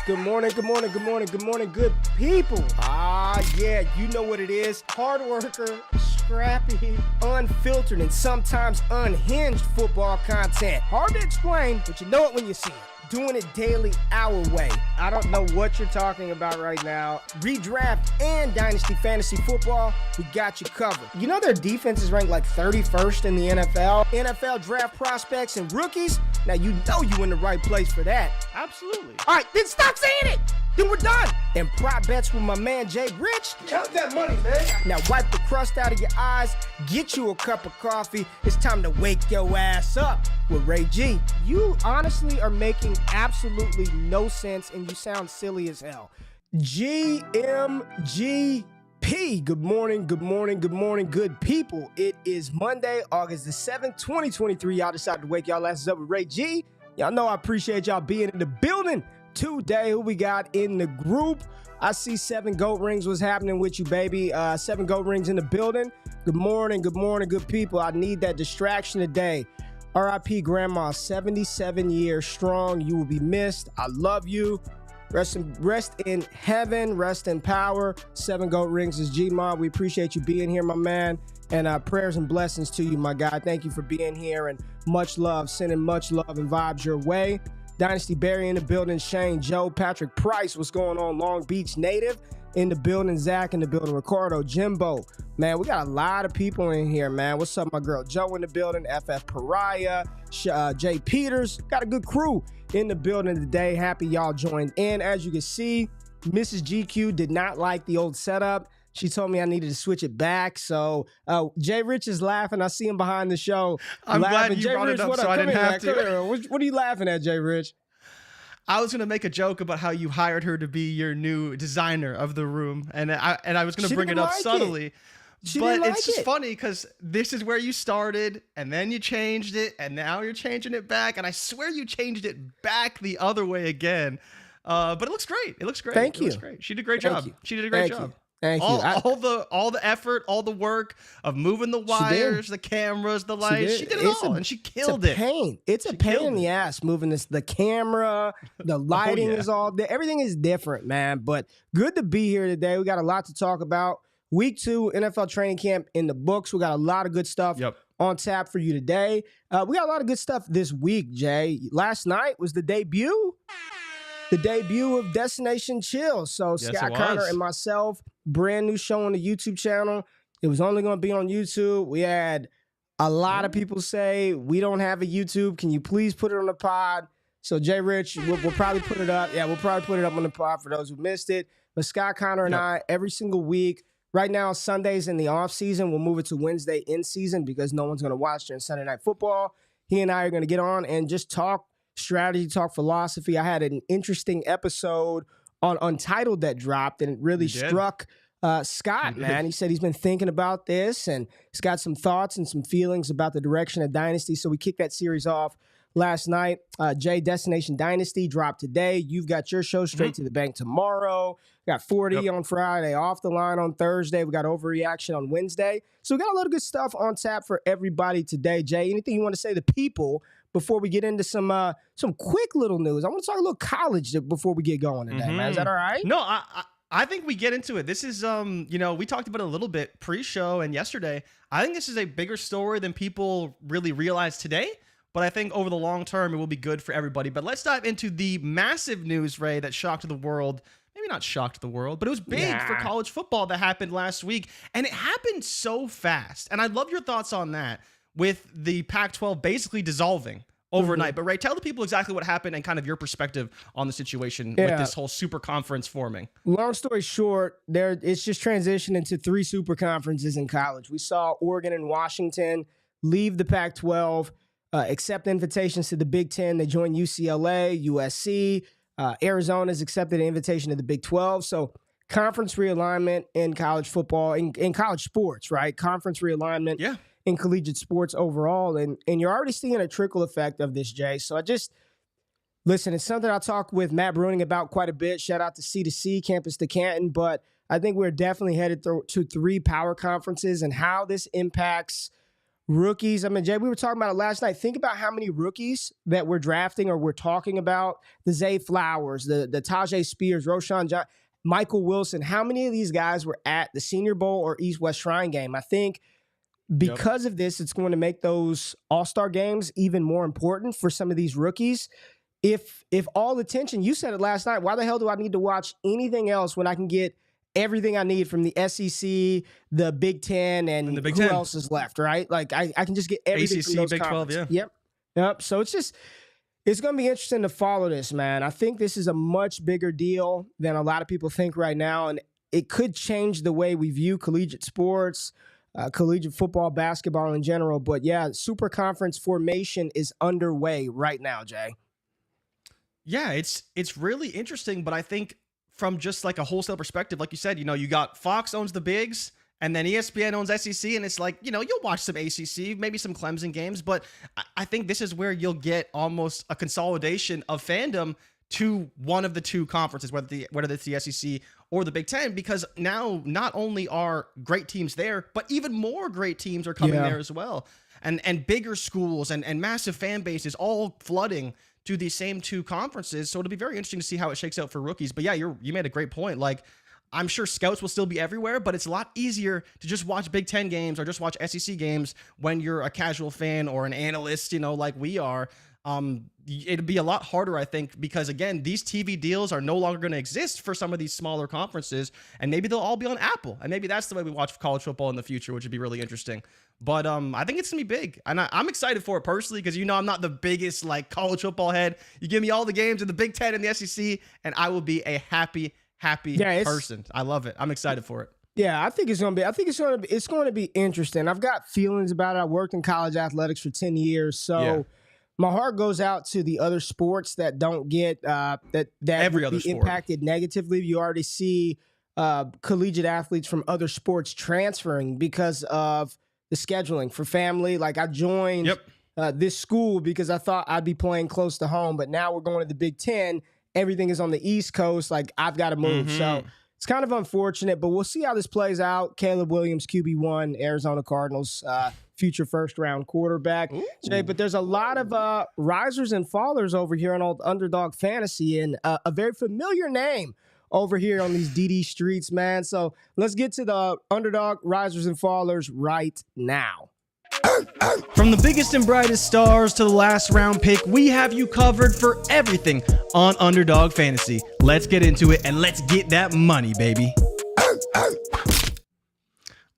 Good morning, good morning, good morning, good morning, good people. Yeah, you know what it is. Hard worker, scrappy, unfiltered, and sometimes unhinged football content. Hard to explain, but you know it when you see it. Doing it daily our way. I don't know what you're talking about right now. Redraft and Dynasty Fantasy Football, we got you covered. You know their defense is ranked like 31st in the NFL? NFL draft prospects and rookies? Now you know you in the right place for that. Absolutely. All right, then stop saying it. Then we're done. And prop bets with my man JRich. Count that money, man. Now wipe the crust out of your eyes, get you a cup of coffee. It's time to wake your ass up with Ray G. You honestly are making absolutely no sense and you sound silly as hell. GMGP. Good morning, good morning, good morning, good people. It is Monday, August the 7th, 2023. Y'all decided to wake y'all asses up with Ray G. Y'all know I appreciate y'all being in the building. Today, who we got in the group? I see 7 goat rings. What's happening with you, baby? 7 goat rings in the building. Good morning, good people. I need that distraction today. RIP Grandma, 77 years strong. You will be missed. I love you. Rest in heaven, rest in power. 7 goat rings is G-Mod. We appreciate you being here, my man. And prayers and blessings to you, my guy. Thank you for being here and much love, sending much love and vibes your way. Dynasty Barry in the building, Shane, Joe, Patrick Price, what's going on? Long Beach native in the building, Zach in the building, Ricardo, Jimbo. Man, we got a lot of people in here, man. What's up, my girl Joe in the building, FF Pariah, Jay Peters. Got a good crew in the building today. Happy y'all joined in. As you can see, Mrs. GQ did not like the old setup. She told me I needed to switch it back. So JRich is laughing. I see him behind the show. I'm laughing. glad you brought it up so I didn't have to. What are you laughing at, JRich? I was going to make a joke about how you hired her to be your new designer of the room. And I was going to bring it up subtly. But it's just funny because this is where you started and then you changed it and now you're changing it back. And I swear you changed it back the other way again. But it looks great. It looks great. Thank you. Looks great. She did a great job. She did a great job. Thank you. All the effort, all the work of moving the wires, the cameras, the lights. She did it all, and she killed it. It's a pain in the ass moving this. The camera, the lighting is all there. Everything is different, man. But good to be here today. We got a lot to talk about. Week 2 NFL training camp in the books. We got a lot of good stuff on tap for you today. We got a lot of good stuff this week, Jay. Last night was the debut of Destination Chill. So Scott Connor and myself, brand new show on the YouTube channel. It was only going to be on YouTube. We had a lot of people say, we don't have a YouTube. Can you please put it on the pod? So JRich, we'll probably put it up. Yeah, we'll probably put it up on the pod for those who missed it. But Scott Connor and I, every single week, right now, Sundays in the off season, we'll move it to Wednesday in season because no one's going to watch during Sunday Night Football. He and I are going to get on and just talk strategy, talk philosophy. I had an interesting episode on Untitled that dropped, and it really struck Scott, man. He said he's been thinking about this, and he's got some thoughts and some feelings about the direction of Dynasty. So we kicked that series off last night. Jay, Destination Dynasty dropped today. You've got your show Straight to the Bank tomorrow. We got 40 on Friday, Off the Line on Thursday. We got Overreaction on Wednesday. So we got a lot of good stuff on tap for everybody today. Jay, anything you want to say to people before we get into some quick little news? I want to talk a little college before we get going today, man. Is that all right? No, I think we get into it. This is, we talked about it a little bit pre-show and yesterday. I think this is a bigger story than people really realize today. But I think over the long term, it will be good for everybody. But let's dive into the massive news, Ray, that shocked the world. Maybe not shocked the world, but it was big for college football that happened last week. And it happened so fast. And I'd love your thoughts on that with the Pac-12 basically dissolving overnight. But Ray, tell the people exactly what happened and kind of your perspective on the situation with this whole super conference forming. Long story short, it's just transitioned into 3 super conferences in college. We saw Oregon and Washington leave the Pac-12, accept invitations to the Big Ten. They joined UCLA, USC. Arizona's accepted an invitation to the Big 12. So conference realignment in college football, in college sports, right? Conference realignment in collegiate sports overall. And you're already seeing a trickle effect of this, Jay. So listen, it's something I talk with Matt Bruning about quite a bit. Shout out to C2C, Campus to Canton. But I think we're definitely headed to 3 power conferences, and how this impacts rookies. I mean, Jay, we were talking about it last night. Think about how many rookies that we're drafting or we're talking about. The Zay Flowers, the Tajay Spears, Roshan John, Michael Wilson. How many of these guys were at the Senior Bowl or East-West Shrine game? I think because of this, it's going to make those all-star games even more important for some of these rookies. If all attention, you said it last night, why the hell do I need to watch anything else when I can get everything I need from the SEC, the Big Ten, and the Big who Ten. else is left, right? Like, I can just get everything from ACC, those Big 12, conferences. yeah. Yep. So it's going to be interesting to follow this, man. I think this is a much bigger deal than a lot of people think right now, and it could change the way we view collegiate sports, collegiate football, basketball in general. But yeah, super conference formation is underway right now, Jay. Yeah, it's really interesting, but I think from just like a wholesale perspective, like you said, you got Fox owns the bigs, and then ESPN owns SEC, and it's like, you'll watch some ACC, maybe some Clemson games, but I think this is where you'll get almost a consolidation of fandom to one of the two conferences, whether it's the SEC or the Big Ten, because now not only are great teams there, but even more great teams are coming there as well, and bigger schools and massive fan bases all flooding to these same two conferences. So it'll be very interesting to see how it shakes out for rookies. But yeah, you made a great point. Like, I'm sure scouts will still be everywhere, but it's a lot easier to just watch Big Ten games or just watch SEC games when you're a casual fan or an analyst, like we are. It'd be a lot harder, I think, because again, these TV deals are no longer going to exist for some of these smaller conferences, and maybe they'll all be on Apple, and maybe that's the way we watch college football in the future, which would be really interesting. But I think it's gonna be big, and I'm excited for it personally because I'm not the biggest like college football head. You give me all the games in the Big Ten and the SEC, and I will be a happy person. I love it. I'm excited for it. Yeah, I think it's going to be interesting. I've got feelings about it. I worked in college athletics for 10 years, so my heart goes out to the other sports that don't get that every other be sport impacted negatively. You already see collegiate athletes from other sports transferring because of the scheduling for family. Like, I joined this school because I thought I'd be playing close to home, but now we're going to the Big Ten. Everything is on the East Coast. Like, I've got to move. So it's kind of unfortunate, but we'll see how this plays out. Caleb Williams, QB1, Arizona Cardinals, future first-round quarterback. Jay, but there's a lot of risers and fallers over here on old Underdog Fantasy, and a very familiar name over here on these DD streets, man. So let's get to the Underdog risers and fallers right now. From the biggest and brightest stars to the last round pick, we have you covered for everything on Underdog Fantasy. Let's get into it and let's get that money, baby.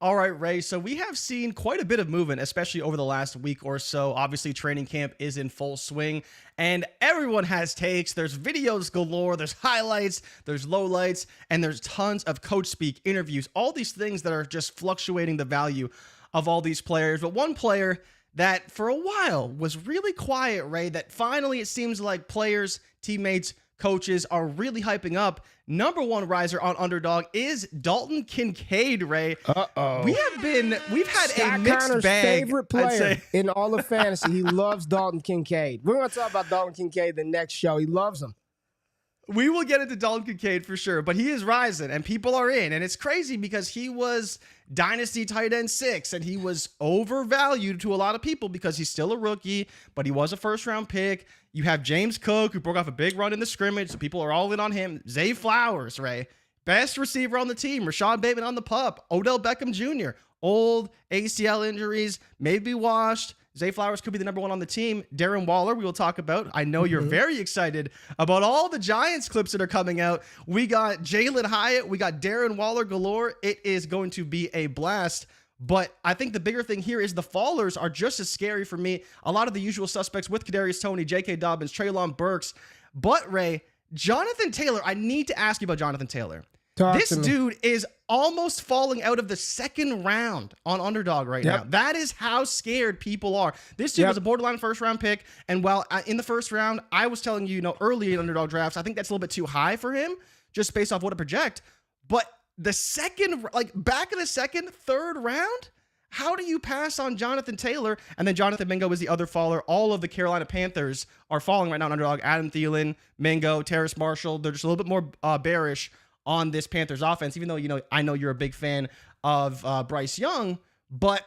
All right, Ray. So we have seen quite a bit of movement, especially over the last week or so. Obviously, training camp is in full swing, and everyone has takes. There's videos galore. There's highlights. There's lowlights, and there's tons of coach speak, interviews, all these things that are just fluctuating the value of all these players. But one player that for a while was really quiet, Ray, that finally it seems like players, teammates, coaches are really hyping up. Number one riser on Underdog is Dalton Kincaid, Ray. We've had Scott a mixed Connor's bag. favorite player in all of fantasy. He loves Dalton Kincaid. We're going to talk about Dalton Kincaid the next show. He loves him. We will get into Dalton Kincaid for sure, but he is rising and people are in. And it's crazy because he was Dynasty tight end 6 and he was overvalued to a lot of people because he's still a rookie, but he was a first round pick. You have James Cook, who broke off a big run in the scrimmage, so people are all in on him. Zay Flowers, Ray, best receiver on the team. Rashad Bateman on the pup. Odell Beckham Jr., old ACL injuries, maybe washed. Zay Flowers could be the number one on the team. Darren Waller, we will talk about. I know you're very excited about all the Giants clips that are coming out. We got Jalen Hyatt. We got Darren Waller galore. It is going to be a blast. But I think the bigger thing here is the fallers are just as scary for me. A lot of the usual suspects with Kadarius Toney, J.K. Dobbins, Treylon Burks. But, Ray, Jonathan Taylor, I need to ask you about Jonathan Taylor. This dude is almost falling out of the second round on Underdog right now. That is how scared people are. This dude was a borderline first round pick. And while in the first round, I was telling you, early in Underdog drafts, I think that's a little bit too high for him just based off what to project. But the second, back in the second, third round, how do you pass on Jonathan Taylor? And then Jonathan Mingo is the other faller. All of the Carolina Panthers are falling right now on Underdog. Adam Thielen, Mingo, Terrace Marshall. They're just a little bit more bearish on this Panthers offense, even though, I know you're a big fan of Bryce Young, but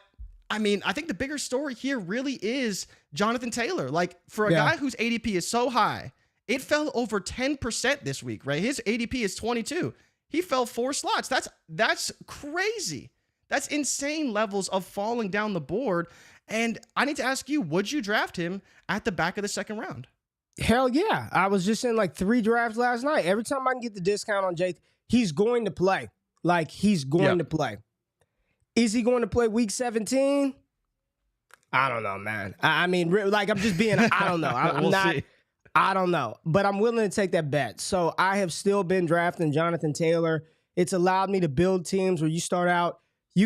I mean, I think the bigger story here really is Jonathan Taylor. Like, for a guy whose ADP is so high, it fell over 10% this week, right? His ADP is 22. He fell 4 slots. That's crazy. That's insane levels of falling down the board. And I need to ask you, would you draft him at the back of the second round? Hell yeah. I was just in like 3 drafts last night. Every time I can get the discount on Jay, he's going to play. Like, he's going to play. Is he going to play week 17? I don't know, man. I mean, like, I'm just being, I don't know. I'm not. See. I don't know. But I'm willing to take that bet. So I have still been drafting Jonathan Taylor. It's allowed me to build teams where you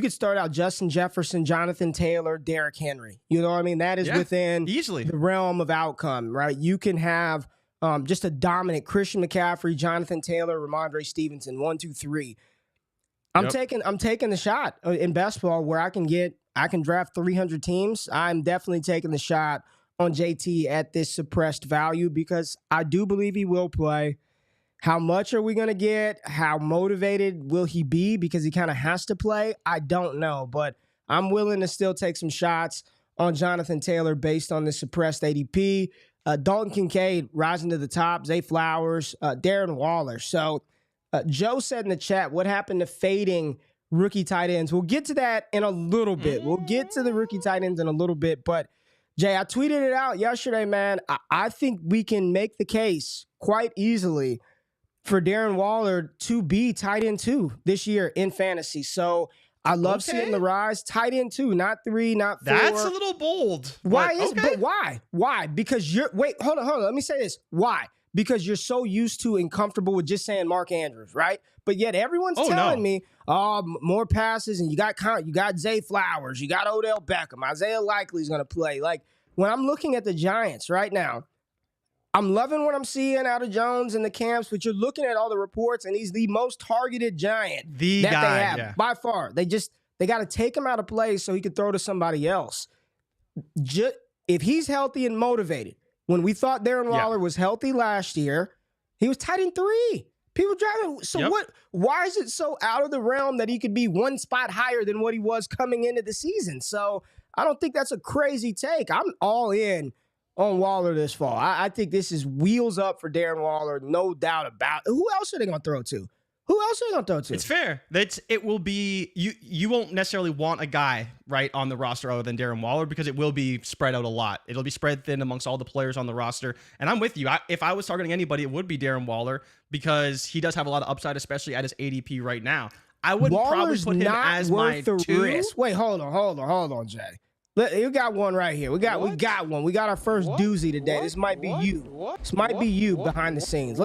could start out Justin Jefferson, Jonathan Taylor, Derrick Henry. You know what I mean? That is within easily the realm of outcome, right? You can have just a dominant Christian McCaffrey, Jonathan Taylor, Ramondre Stevenson, 1, 2, 3. I'm taking the shot in best ball where I can draft 300 teams. I'm definitely taking the shot on JT at this suppressed value because I do believe he will play. How much are we going to get? How motivated will he be because he kind of has to play? I don't know, but I'm willing to still take some shots on Jonathan Taylor based on the suppressed ADP. Dalton Kincaid rising to the top, Zay Flowers, Darren Waller. So Joe said in the chat, what happened to fading rookie tight ends? We'll get to that in a little bit. We'll get to the rookie tight ends in a little bit. But, Jay, I tweeted it out yesterday, man. I think we can make the case quite easily for Darren Waller to be tight end 2 this year in fantasy. So I love seeing the rise. Tight end 2, not 3, not 4. That's a little bold. But why? Why? Because hold on. Let me say this. Why? Because you're so used to and comfortable with just saying Mark Andrews, right? But yet everyone's telling me, more passes, and you got Zay Flowers, you got Odell Beckham, Isaiah Likely's going to play. Like, when I'm looking at the Giants right now, I'm loving what I'm seeing out of Jones in the camps, but you're looking at all the reports, and he's the most targeted Giant they have by far. They got to take him out of play so he can throw to somebody else. If he's healthy and motivated, when we thought Darren Waller was healthy last year, he was tight end 3. People driving. So why is it so out of the realm that he could be 1 spot higher than what he was coming into the season? So I don't think that's a crazy take. I'm all in on Waller this fall. I think this is wheels up for Darren Waller, no doubt about it. Who else are they going to throw to? It's fair. It will be you won't necessarily want a guy right on the roster other than Darren Waller because it will be spread out a lot. It'll be spread thin amongst all the players on the roster. And I'm with you. If I was targeting anybody, it would be Darren Waller because he does have a lot of upside, especially at his ADP right now. I would probably put him as my 2. Risk. Wait, hold on, Jay. You got one right here. We got one. We got our first doozy today. This might be you. This might be you behind the scenes.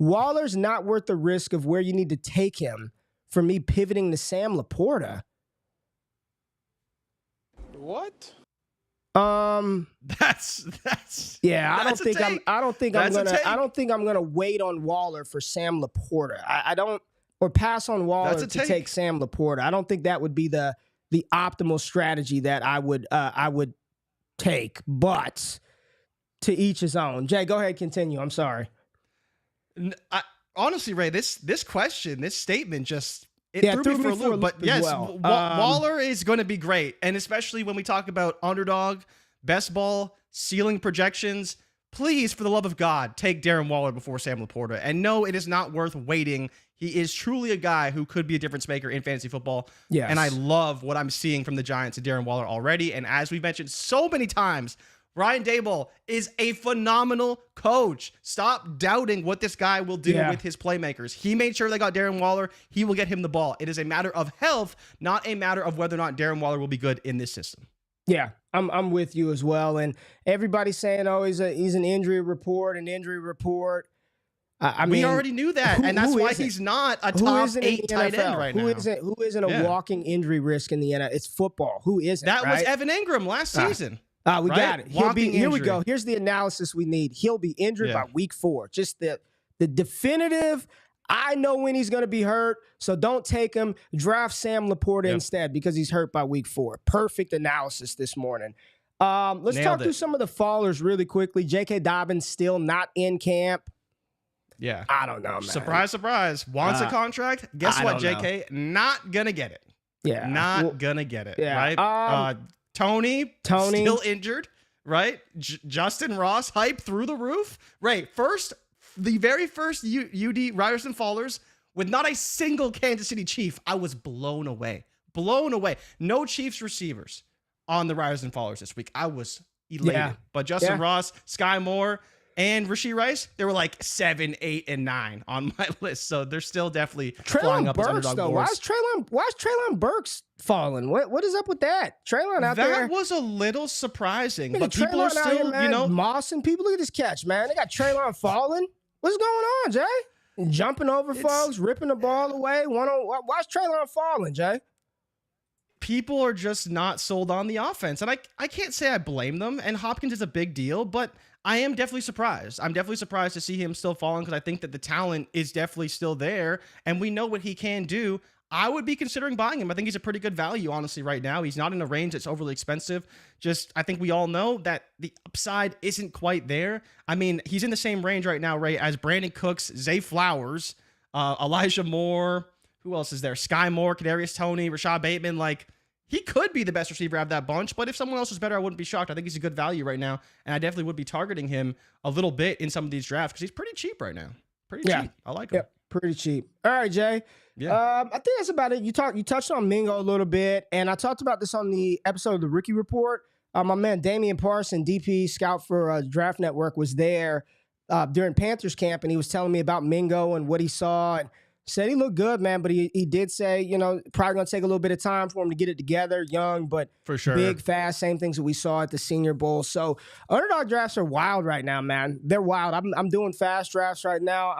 Waller's not worth the risk of where you need to take him for me pivoting to Sam Laporta. What? That's yeah. I don't think I'm gonna wait on Waller for Sam Laporta. I don't, or pass on Waller to take Sam Laporta. I don't think that would be the optimal strategy that I would take. But to each his own. Jay, go ahead, continue. I'm sorry. Honestly, Ray, this question, this statement just threw me for a loop. But yes, Waller is going to be great. And especially when we talk about Underdog, best ball, ceiling projections, please, for the love of God, take Darren Waller before Sam Laporta. And no, it is not worth waiting. He is truly a guy who could be a difference maker in fantasy football. Yes. And I love what I'm seeing from the Giants and Darren Waller already. And as we've mentioned so many times, Ryan Daboll is a phenomenal coach. Stop doubting what this guy will do with his playmakers. He made sure they got Darren Waller. He will get him the ball. It is a matter of health, not a matter of whether or not Darren Waller will be good in this system. Yeah, I'm with you as well. And everybody's saying, he's an injury report, I mean, we already knew that, and that's why he's not a top 8 tight end right now. Who isn't a walking injury risk in the NFL? It's football. Who isn't? That was Evan Ingram last season. We got it. Here we go. Here's the analysis we need. He'll be injured by week 4. Just the definitive, I know when he's going to be hurt, so don't take him. Draft Sam Laporta instead because he's hurt by week 4. Perfect analysis this morning. Let's talk through some of the fallers really quickly. J.K. Dobbins still not in camp. Yeah. I don't know, man. Surprise, surprise. Wants a contract? Guess what, JK? Not going to get it. Yeah. Not gonna get it, yeah. right? Tony still injured, right? Justin Ross hype through the roof. Right, the very first UD Riders and Fallers with not a single Kansas City Chief. I was blown away. No Chiefs receivers on the Riders and Fallers this week. I was elated. Yeah. But Justin Ross, Sky Moore, and Rashee Rice, they were like 7, 8, and 9 on my list. So they're still definitely flying up as underdog boards. Why is Treylon Burks falling? What is up with that? Treylon out there. That was a little surprising. But people are still, here, mossing people. Look at this catch, man. They got Treylon falling. What's going on, Jay? Jumping over folks, ripping the ball away. Why's Treylon falling, Jay? People are just not sold on the offense. And I can't say I blame them. And Hopkins is a big deal, but I am definitely surprised. I'm definitely surprised to see him still falling because I think that the talent is definitely still there and we know what he can do. I would be considering buying him. I think he's a pretty good value, honestly, right now. He's not in a range that's overly expensive. I think we all know that the upside isn't quite there. I mean, he's in the same range right now, Ray, as Brandon Cooks, Zay Flowers, Elijah Moore. Who else is there? Sky Moore, Kadarius Toney, Rashad Bateman. Like, he could be the best receiver out of that bunch, but if someone else was better, I wouldn't be shocked. I think he's a good value right now, and I definitely would be targeting him a little bit in some of these drafts because he's pretty cheap right now. Pretty cheap. I like him. Yep, pretty cheap. All right, Jay. Yeah. I think that's about it. You touched on Mingo a little bit, and I talked about this on the episode of the Rookie Report. My man Damian Parson, DP scout for Draft Network, was there during Panthers camp, and he was telling me about Mingo and what he saw, and said he looked good, man, but he did say, probably going to take a little bit of time for him to get it together. Young, but for sure, big, fast, same things that we saw at the Senior Bowl. So underdog drafts are wild right now, man. They're wild. I'm doing fast drafts right now.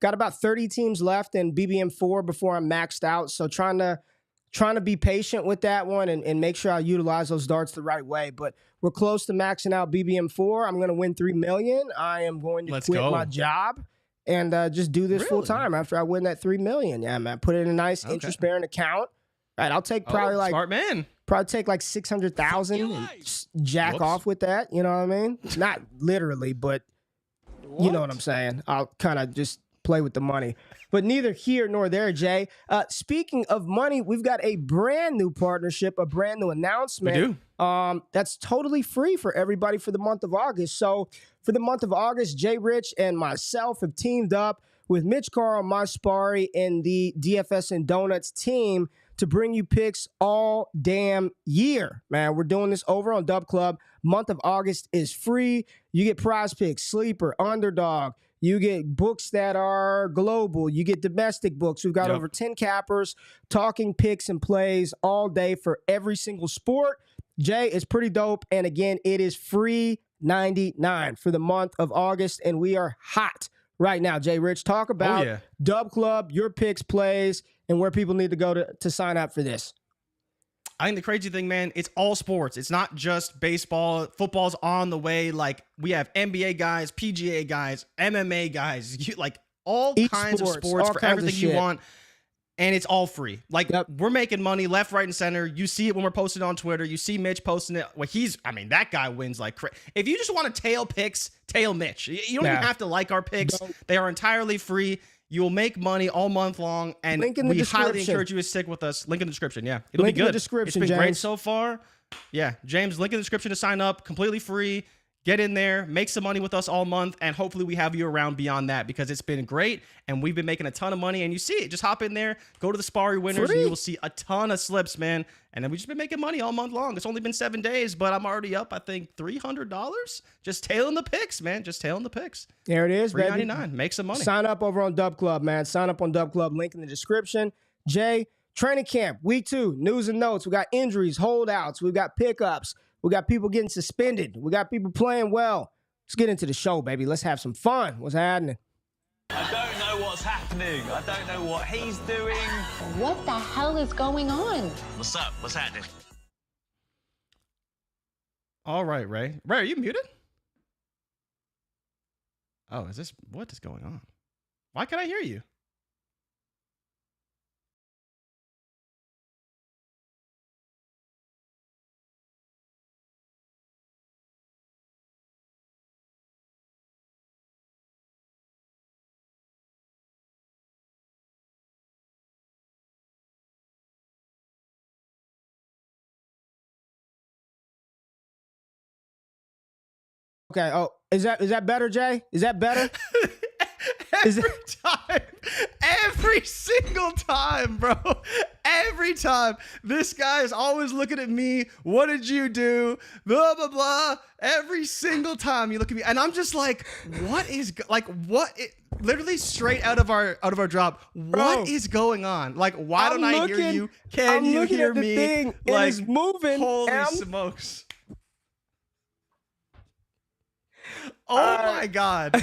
Got about 30 teams left in BBM4 before I'm maxed out. So trying to be patient with that one and make sure I utilize those darts the right way. But we're close to maxing out BBM4. I'm going to win $3 million. I am going to quit my job and just do this full time after I win that $3 million. Yeah, man. Put it in a nice interest-bearing account. All right, I'll take probably smart man. Probably take like 600,000 and just jack off with that. You know what I mean? Not literally, but you know what I'm saying. I'll kind of just play with the money. But neither here nor there, Jay. Speaking of money, we've got a brand new partnership, a brand new announcement. We do. That's totally free for everybody for the month of August. So for the month of August, JRich and myself have teamed up with Mitch Carl, Maspari, and the DFS and Donuts team to bring you picks all damn year. Man, we're doing this over on Dubclub. Month of August is free. You get prize picks, sleeper, underdog. You get books that are global. You get domestic books. We've got over 10 cappers talking picks and plays all day for every single sport. Jay, it's pretty dope. And again, it is free $99 for the month of August. And we are hot right now. JRich, talk about Dubclub, your picks, plays, and where people need to go to sign up for this. I think the crazy thing, man, it's all sports. It's not just baseball. Football's on the way. Like, we have NBA guys, PGA guys, MMA guys, like all kinds of sports for everything you want. And it's all free. Like, we're making money left, right, and center. You see it when we're posting on Twitter. You see Mitch posting it. Well, that guy wins like crazy. If you just want to tail picks, tail Mitch. You don't even have to like our picks. They are entirely free. You will make money all month long, and we highly encourage you to stick with us. Link in the description. Yeah, it'll be good. It's been great so far. Yeah, James, link in the description to sign up. Completely free. Get in there, make some money with us all month, and hopefully we have you around beyond that because it's been great, and we've been making a ton of money, and you see it. Just hop in there, go to the Sparry winners, and you will see a ton of slips, man. And then we've just been making money all month long. It's only been 7 days, but I'm already up, I think, $300. Just tailing the picks, man. Just tailing the picks. There it is, baby. $3.99. Make some money. Sign up over on Dubclub, man. Sign up on Dubclub. Link in the description. Jay, training camp, week 2, news and notes. We got injuries, holdouts. We've got pickups. We got people getting suspended. We got people playing well. Let's get into the show, baby. Let's have some fun. What's happening? I don't know what's happening. I don't know what he's doing. What the hell is going on? What's up? What's happening? All right, Ray. Ray, are you muted? Oh, what is going on? Why can't I hear you? Okay. Oh, is that better, Jay? Is that better? Every single time, bro. Every time. This guy is always looking at me. What did you do? Blah, blah, blah. Every single time you look at me. And I'm just like, literally straight out of our drop. What is going on? Like, why don't I hear you? Can you hear me? Thing, like, it's moving. Holy smokes. Oh my God.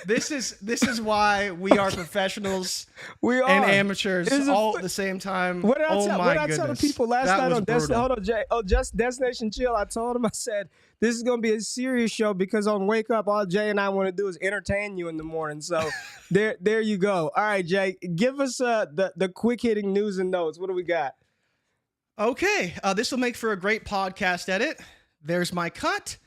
This is why we are professionals and amateurs all at the same time. What did I tell the people last night on Destination? Hold on, Jay. Oh, just Destination Chill. I told him, I said, this is going to be a serious show because on Wake Up, all Jay and I want to do is entertain you in the morning. So there you go. All right, Jay, give us the quick hitting news and notes. What do we got? Okay. This will make for a great podcast edit. There's my cut.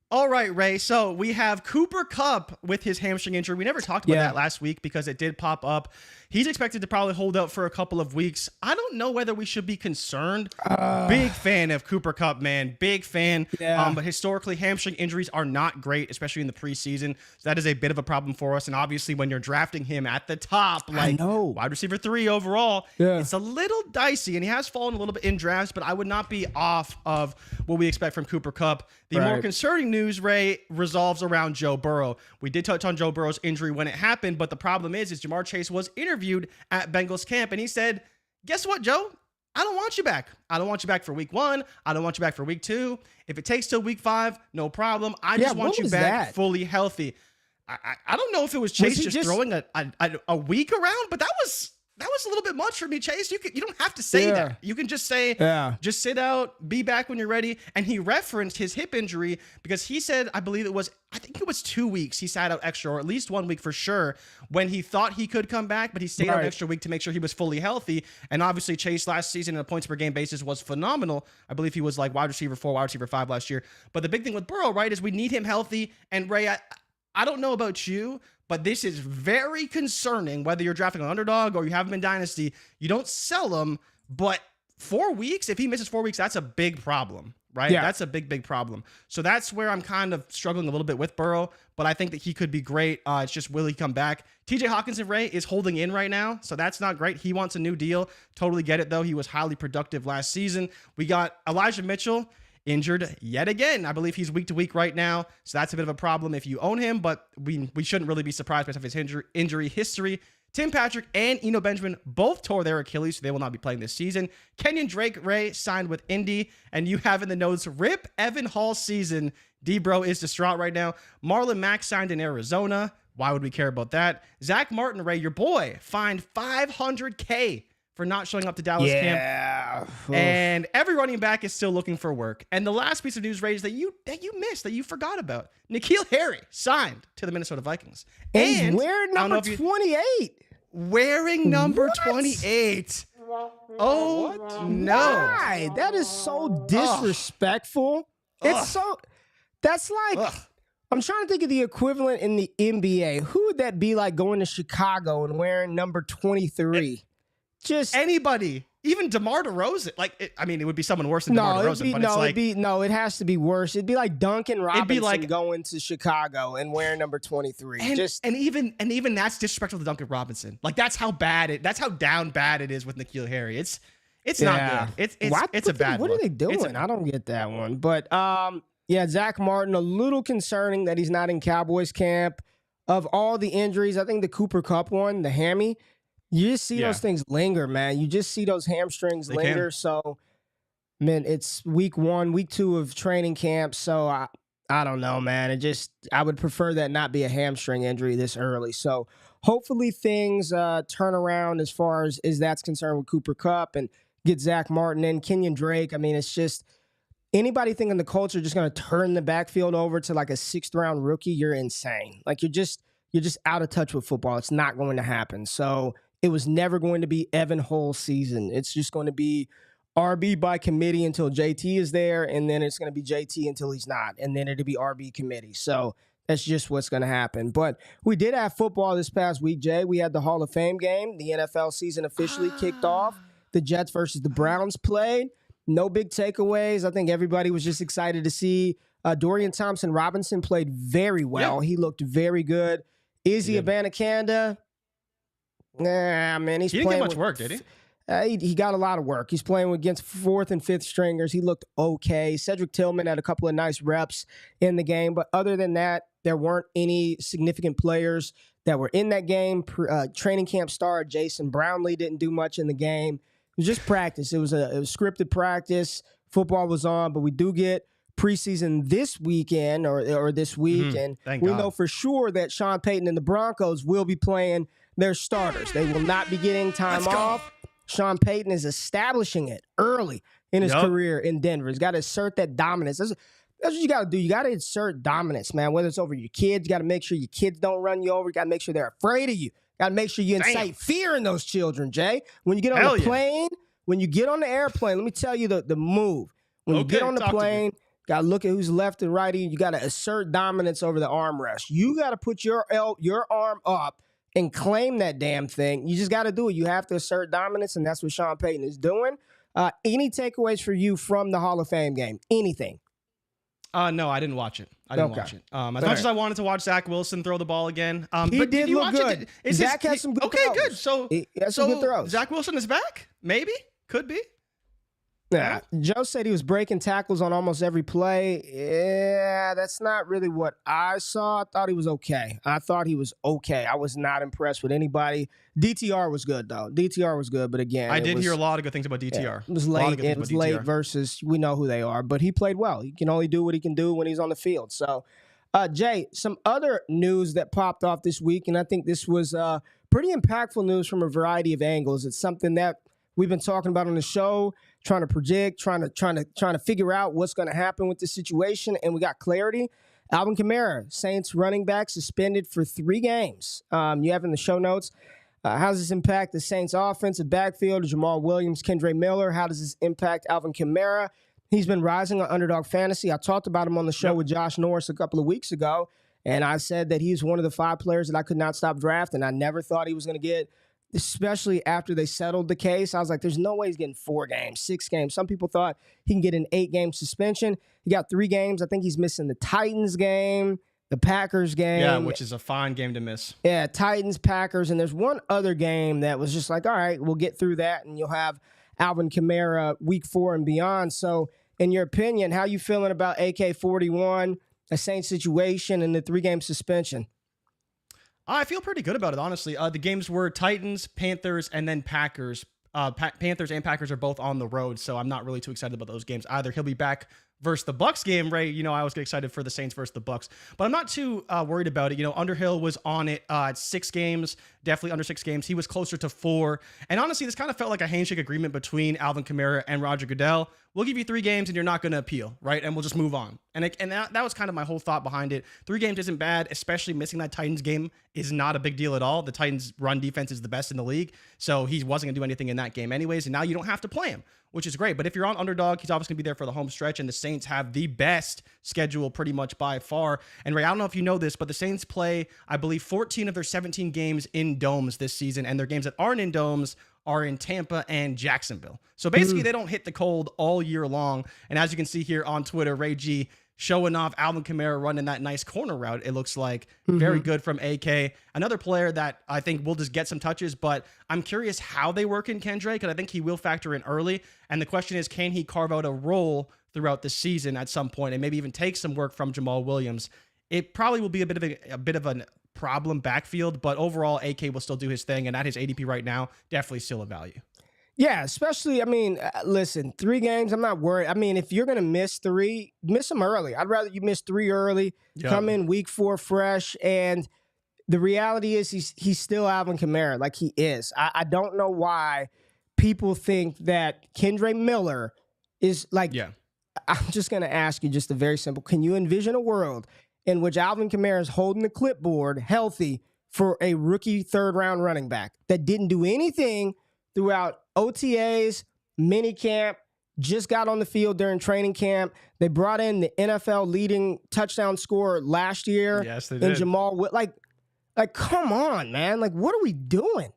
All right, Ray. So we have Cooper Kupp with his hamstring injury. We never talked about that last week because it did pop up. He's expected to probably hold out for a couple of weeks. I don't know whether we should be concerned. Big fan of Cooper Kupp, man. Big fan. Yeah. But historically, hamstring injuries are not great, especially in the preseason. So that is a bit of a problem for us. And obviously, when you're drafting him at the top, like wide receiver 3 overall, it's a little dicey. And he has fallen a little bit in drafts, but I would not be off of what we expect from Cooper Kupp. The more concerning news, Ray, resolves around Joe Burrow. We did touch on Joe Burrow's injury when it happened, but the problem is Jamar Chase was interviewed at Bengals camp, and he said, guess what, Joe? I don't want you back. I don't want you back for week 1. I don't want you back for week 2. If it takes till week 5, no problem. I just want you back fully healthy. I don't know if it was Chase just throwing a week around, but that was a little bit much for me, Chase. You don't have to say that. You can just say, just sit out, be back when you're ready. And he referenced his hip injury because he said, I think it was 2 weeks he sat out extra, or at least 1 week for sure, when he thought he could come back, but he stayed out an extra week to make sure he was fully healthy. And obviously Chase last season on a points per game basis was phenomenal. I believe he was like wide receiver 4, wide receiver 5 last year. But the big thing with Burrow, right, is we need him healthy. And Ray, I don't know about you, but this is very concerning, whether you're drafting an underdog or you have him in Dynasty. You don't sell him, but 4 weeks, if he misses 4 weeks, that's a big problem, right? Yeah. That's a big, big problem. So that's where I'm kind of struggling a little bit with Burrow, but I think that he could be great. It's just, will he come back? TJ Hawkinson, Ray, is holding in right now, so that's not great. He wants a new deal. Totally get it, though. He was highly productive last season. We got Elijah Mitchell injured yet again. I believe he's week to week right now, so that's a bit of a problem if you own him, but we shouldn't really be surprised based off his injury history. Tim Patrick and Eno Benjamin both tore their Achilles, so they will not be playing this season. Kenyon Drake, Ray, signed with Indy, and you have in the notes, rip Evan Hall season. D-Bro is distraught right now. Marlon Mack signed in Arizona. Why would we care about that? Zach Martin, Ray, your boy, fined $500K for not showing up to Dallas camp. And every running back is still looking for work. And the last piece of news, Ray, is that you missed, that you forgot about. N'Keal Harry signed to the Minnesota Vikings. And wearing number 28. Wearing number 28. Oh, what? No. Why? That is so disrespectful. It's so, that's like, I'm trying to think of the equivalent in the NBA. Who would that be like going to Chicago and wearing number 23? Just anybody, even DeMar DeRozan. Like, it would be someone worse than DeMar DeRozan. It has to be worse. It'd be like Duncan Robinson going to Chicago and wearing number 23. And even that's disrespectful to Duncan Robinson. Like, that's how down bad it is with N'Keal Harry. It's not good. It's a bad look. What are they doing? I don't get that one. But Zach Martin, a little concerning that he's not in Cowboys camp. Of all the injuries, I think the Cooper Kupp one, the hammy, you just see those things linger, man. You just see those hamstrings linger. So, man, it's week 1, week 2 of training camp. So, I don't know, man. I would prefer that not be a hamstring injury this early. So, hopefully things turn around as far as that's concerned with Cooper Kupp and get Zach Martin in. Kenyon Drake, I mean, it's just anybody thinking the Colts are just going to turn the backfield over to like a 6th-round rookie, you're insane. Like, you're just out of touch with football. It's not going to happen. So, it was never going to be Evan Hall season. It's just going to be RB by committee until JT is there, and then it's going to be JT until he's not, and then it'll be RB committee. So that's just what's going to happen. But we did have football this past week, Jay. We had the Hall of Fame game. The NFL season officially kicked off. The Jets versus the Browns played. No big takeaways. I think everybody was just excited to see Dorian Thompson-Robinson played very well. Yeah. He looked very good. Izzy He did. Abanikanda, nah, man, He didn't get much work, did he? He got a lot of work. He's playing against 4th and 5th stringers. He looked okay. Cedric Tillman had a couple of nice reps in the game, but other than that, there weren't any significant players that were in that game. Training camp star Jason Brownlee didn't do much in the game. It was just practice. It was scripted practice. Football was on, but we do get preseason this weekend or this week, and we know for sure that Sean Payton and the Broncos will be playing their starters. They will not be getting time off. Sean Payton is establishing it early in his career in Denver. He's got to assert that dominance. That's what you got to do. You got to assert dominance, man, whether it's over your kids. You got to make sure your kids don't run you over. You got to make sure they're afraid of you. Got to make sure you incite fear in those children, Jay. When you get on the plane, when you get on the airplane, let me tell you the move. When you get on the plane, got to look at who's left and right of you. You got to assert dominance over the armrest. You got to put your arm up and claim that damn thing. You just got to do it. You have to assert dominance, and that's what Sean Payton is doing. Any takeaways for you from the Hall of Fame game? Anything? No, I didn't watch it. As much as I wanted to watch Zach Wilson throw the ball again. He but did look good. Zach had some good throws. Good. So, he had some good throws. Zach Wilson is back? Maybe? Could be. Yeah, Joe said he was breaking tackles on almost every play. Yeah, that's not really what I saw. I thought he was okay. I was not impressed with anybody. DTR was good, though. DTR was good, but again, I did hear a lot of good things about DTR. Yeah, it was late. It was late versus we know who they are, but he played well. He can only do what he can do when he's on the field. So, Jay, some other news that popped off this week, and I think this was pretty impactful news from a variety of angles. It's something that we've been talking about on the show, trying to predict, trying to figure out what's going to happen with this situation, and we got clarity. Alvin Kamara, Saints running back, suspended for 3 games. You have in the show notes. How does this impact the Saints' offensive backfield? Jamal Williams, Kendre Miller. How does this impact Alvin Kamara? He's been rising on Underdog Fantasy. I talked about him on the show with Josh Norris a couple of weeks ago, and I said that he's one of the 5 players that I could not stop drafting. I never thought he was going to get, especially after they settled the case. I was like, there's no way he's getting 4 games, 6 games. Some people thought he can get an 8-game suspension. He got 3 games. I think he's missing the Titans game, the Packers game. Yeah, which is a fine game to miss. Yeah, Titans, Packers, and there's one other game that was just like, all right, we'll get through that, and you'll have Alvin Kamara week 4 and beyond. So, in your opinion, how you feeling about AK-41, a Saints situation, and the 3-game suspension? I feel pretty good about it, honestly. The games were Titans, Panthers, and then Packers. Panthers and Packers are both on the road, so I'm not really too excited about those games either. He'll be back versus the Bucs game, Ray. You know, I always get excited for the Saints versus the Bucs, but I'm not too worried about it. You know, Underhill was on it at 6 games, definitely under 6 games. He was closer to 4. And honestly, this kind of felt like a handshake agreement between Alvin Kamara and Roger Goodell. We'll give you 3 games and you're not going to appeal, right? And we'll just move on. And that was kind of my whole thought behind it. 3 games isn't bad, especially missing that Titans game is not a big deal at all. The Titans' run defense is the best in the league, so he wasn't going to do anything in that game anyways, and now you don't have to play him, which is great. But if you're on Underdog, he's obviously going to be there for the home stretch, and the Saints have the best schedule pretty much by far. And Ray, I don't know if you know this, but the Saints play, I believe, 14 of their 17 games in domes this season, and their games that aren't in domes are in Tampa and Jacksonville. So basically, they don't hit the cold all year long. And as you can see here on Twitter, Ray G showing off Alvin Kamara running that nice corner route. It looks like very good from AK. Another player that I think will just get some touches, but I'm curious how they work in Kendre, because I think he will factor in early. And the question is, can he carve out a role throughout the season at some point and maybe even take some work from Jamal Williams? It probably will be a bit of a problem backfield, but overall AK will still do his thing, and at his ADP right now, definitely still a value. Yeah, especially, I mean, listen, 3 games, I'm not worried. I mean, if you're going to miss 3, miss them early. I'd rather you miss 3 early, come in week 4 fresh, and the reality is he's still Alvin Kamara, like he is. I don't know why people think that Kendre Miller is like, I'm just going to ask you just a very simple, can you envision a world in which Alvin Kamara is holding the clipboard healthy for a rookie 3rd-round running back that didn't do anything throughout OTAs, minicamp, just got on the field during training camp? They brought in the NFL leading touchdown scorer last year. Yes, they did. And Jamal, like, come on, man. Like, what are we doing?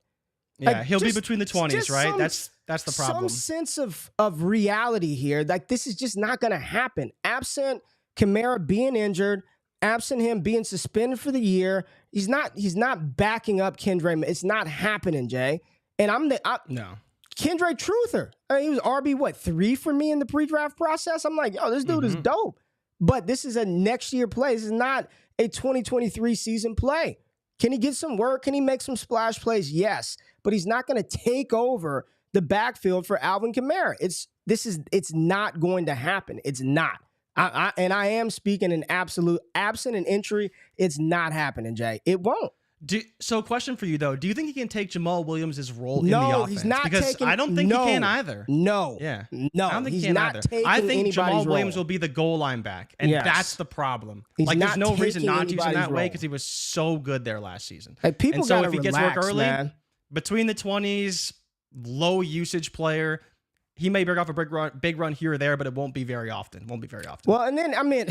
Yeah, like, he'll be between the 20s, right? That's the problem. Some sense of reality here. Like, this is just not going to happen. Absent Kamara being injured, absent him being suspended for the year, he's not backing up Kendra. It's not happening, Jay. And No. Kendra truther. I mean, he was RB 3 for me in the pre-draft process. I'm like, yo, this dude is dope. But this is a next year play. This is not a 2023 season play. Can he get some work? Can he make some splash plays? Yes. But he's not going to take over the backfield for Alvin Kamara. It's not going to happen. It's not. I am speaking in absolute absent an injury. It's not happening, Jay. It won't. So question for you, though. Do you think he can take Jamal Williams' role in the No, offense? he's not because taking. I don't think no, he can either. No. Yeah. No. I don't think he's he can not either. taking I think anybody's Jamal Williams role. will be the goal line back, and Yes. that's the problem. He's Like, there's not no reason taking not to use him anybody's that way role. because he was so good there last season. Hey, people and so gotta if he relax, gets work early, man. between the 20s, low usage player, he may break off a big run here or there, but it won't be very often. Well, and then, I mean,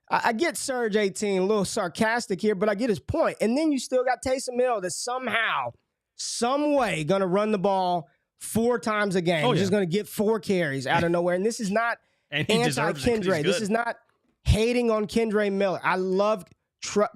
I get Surge 18, a little sarcastic here, but I get his point. And then you still got Taysom Hill that's somehow, some way, going to run the ball 4 times a game. He's just going to get 4 carries out of nowhere. And this is not And he deserves it 'cause he's anti-Kendra. This good. is not hating on Kendra Miller. I love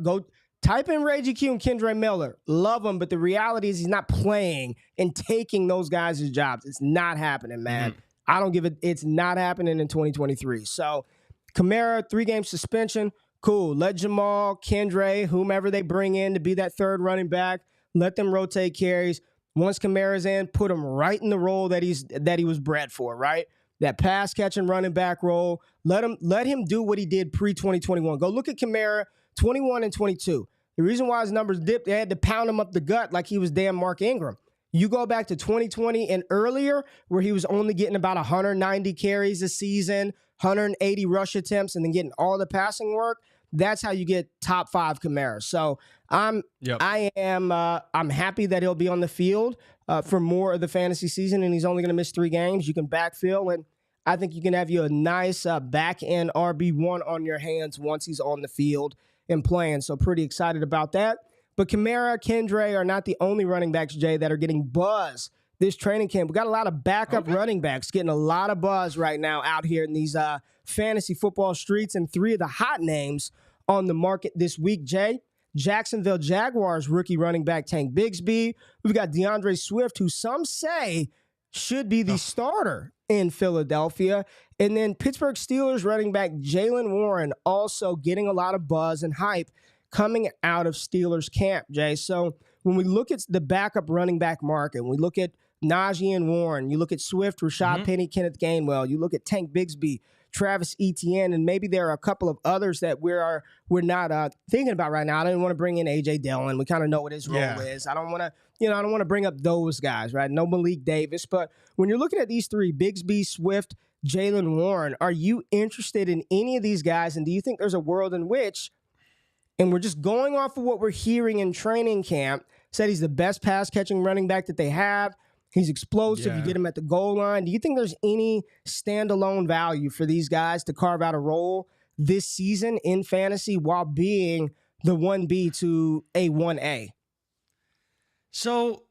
go type in Ray GQ and Kendra Miller. Love him, but the reality is he's not playing and taking those guys' jobs. It's not happening, man. I don't give it. It's not happening in 2023. So Kamara, 3-game suspension. Cool. Let Jamal, Kendra, whomever they bring in to be that third running back, let them rotate carries. Once Kamara's in, put him right in the role that he was bred for, right? That pass catching running back role. Let him do what he did pre-2021. Go look at Kamara, 21 and 22. The reason why his numbers dipped, they had to pound him up the gut like he was damn Mark Ingram. You go back to 2020 and earlier, where he was only getting about 190 carries a season, 180 rush attempts, and then getting all the passing work. That's how you get top 5 Kamara. So I'm happy that he'll be on the field for more of the fantasy season, and he's only going to miss 3 games. You can backfill, and I think you can have you a nice back end RB1 on your hands once he's on the field and playing. So pretty excited about that. But Kamara, Kendra are not the only running backs, Jay, that are getting buzz this training camp. We got a lot of backup running backs getting a lot of buzz right now out here in these fantasy football streets, and 3 of the hot names on the market this week, Jay. Jacksonville Jaguars rookie running back Tank Bigsby. We've got DeAndre Swift, who some say should be the starter in Philadelphia. And then Pittsburgh Steelers running back Jaylen Warren also getting a lot of buzz and hype coming out of Steelers camp, Jay. So when we look at the backup running back market, when we look at Najee and Warren, you look at Swift, Rashad Penny, Kenneth Gainwell, you look at Tank Bigsby, Travis Etienne, and maybe there are a couple of others that we're not thinking about right now. I don't want to bring in A.J. Dillon. We kind of know what his role is. I don't want to bring up those guys, right? No Malik Davis. But when you're looking at these 3, Bigsby, Swift, Jaylen Warren, are you interested in any of these guys? And do you think there's a world in which, and we're just going off of what we're hearing in training camp, said he's the best pass-catching running back that they have. He's explosive. You get him at the goal line. Do you think there's any standalone value for these guys to carve out a role this season in fantasy while being the 1B to a 1A? So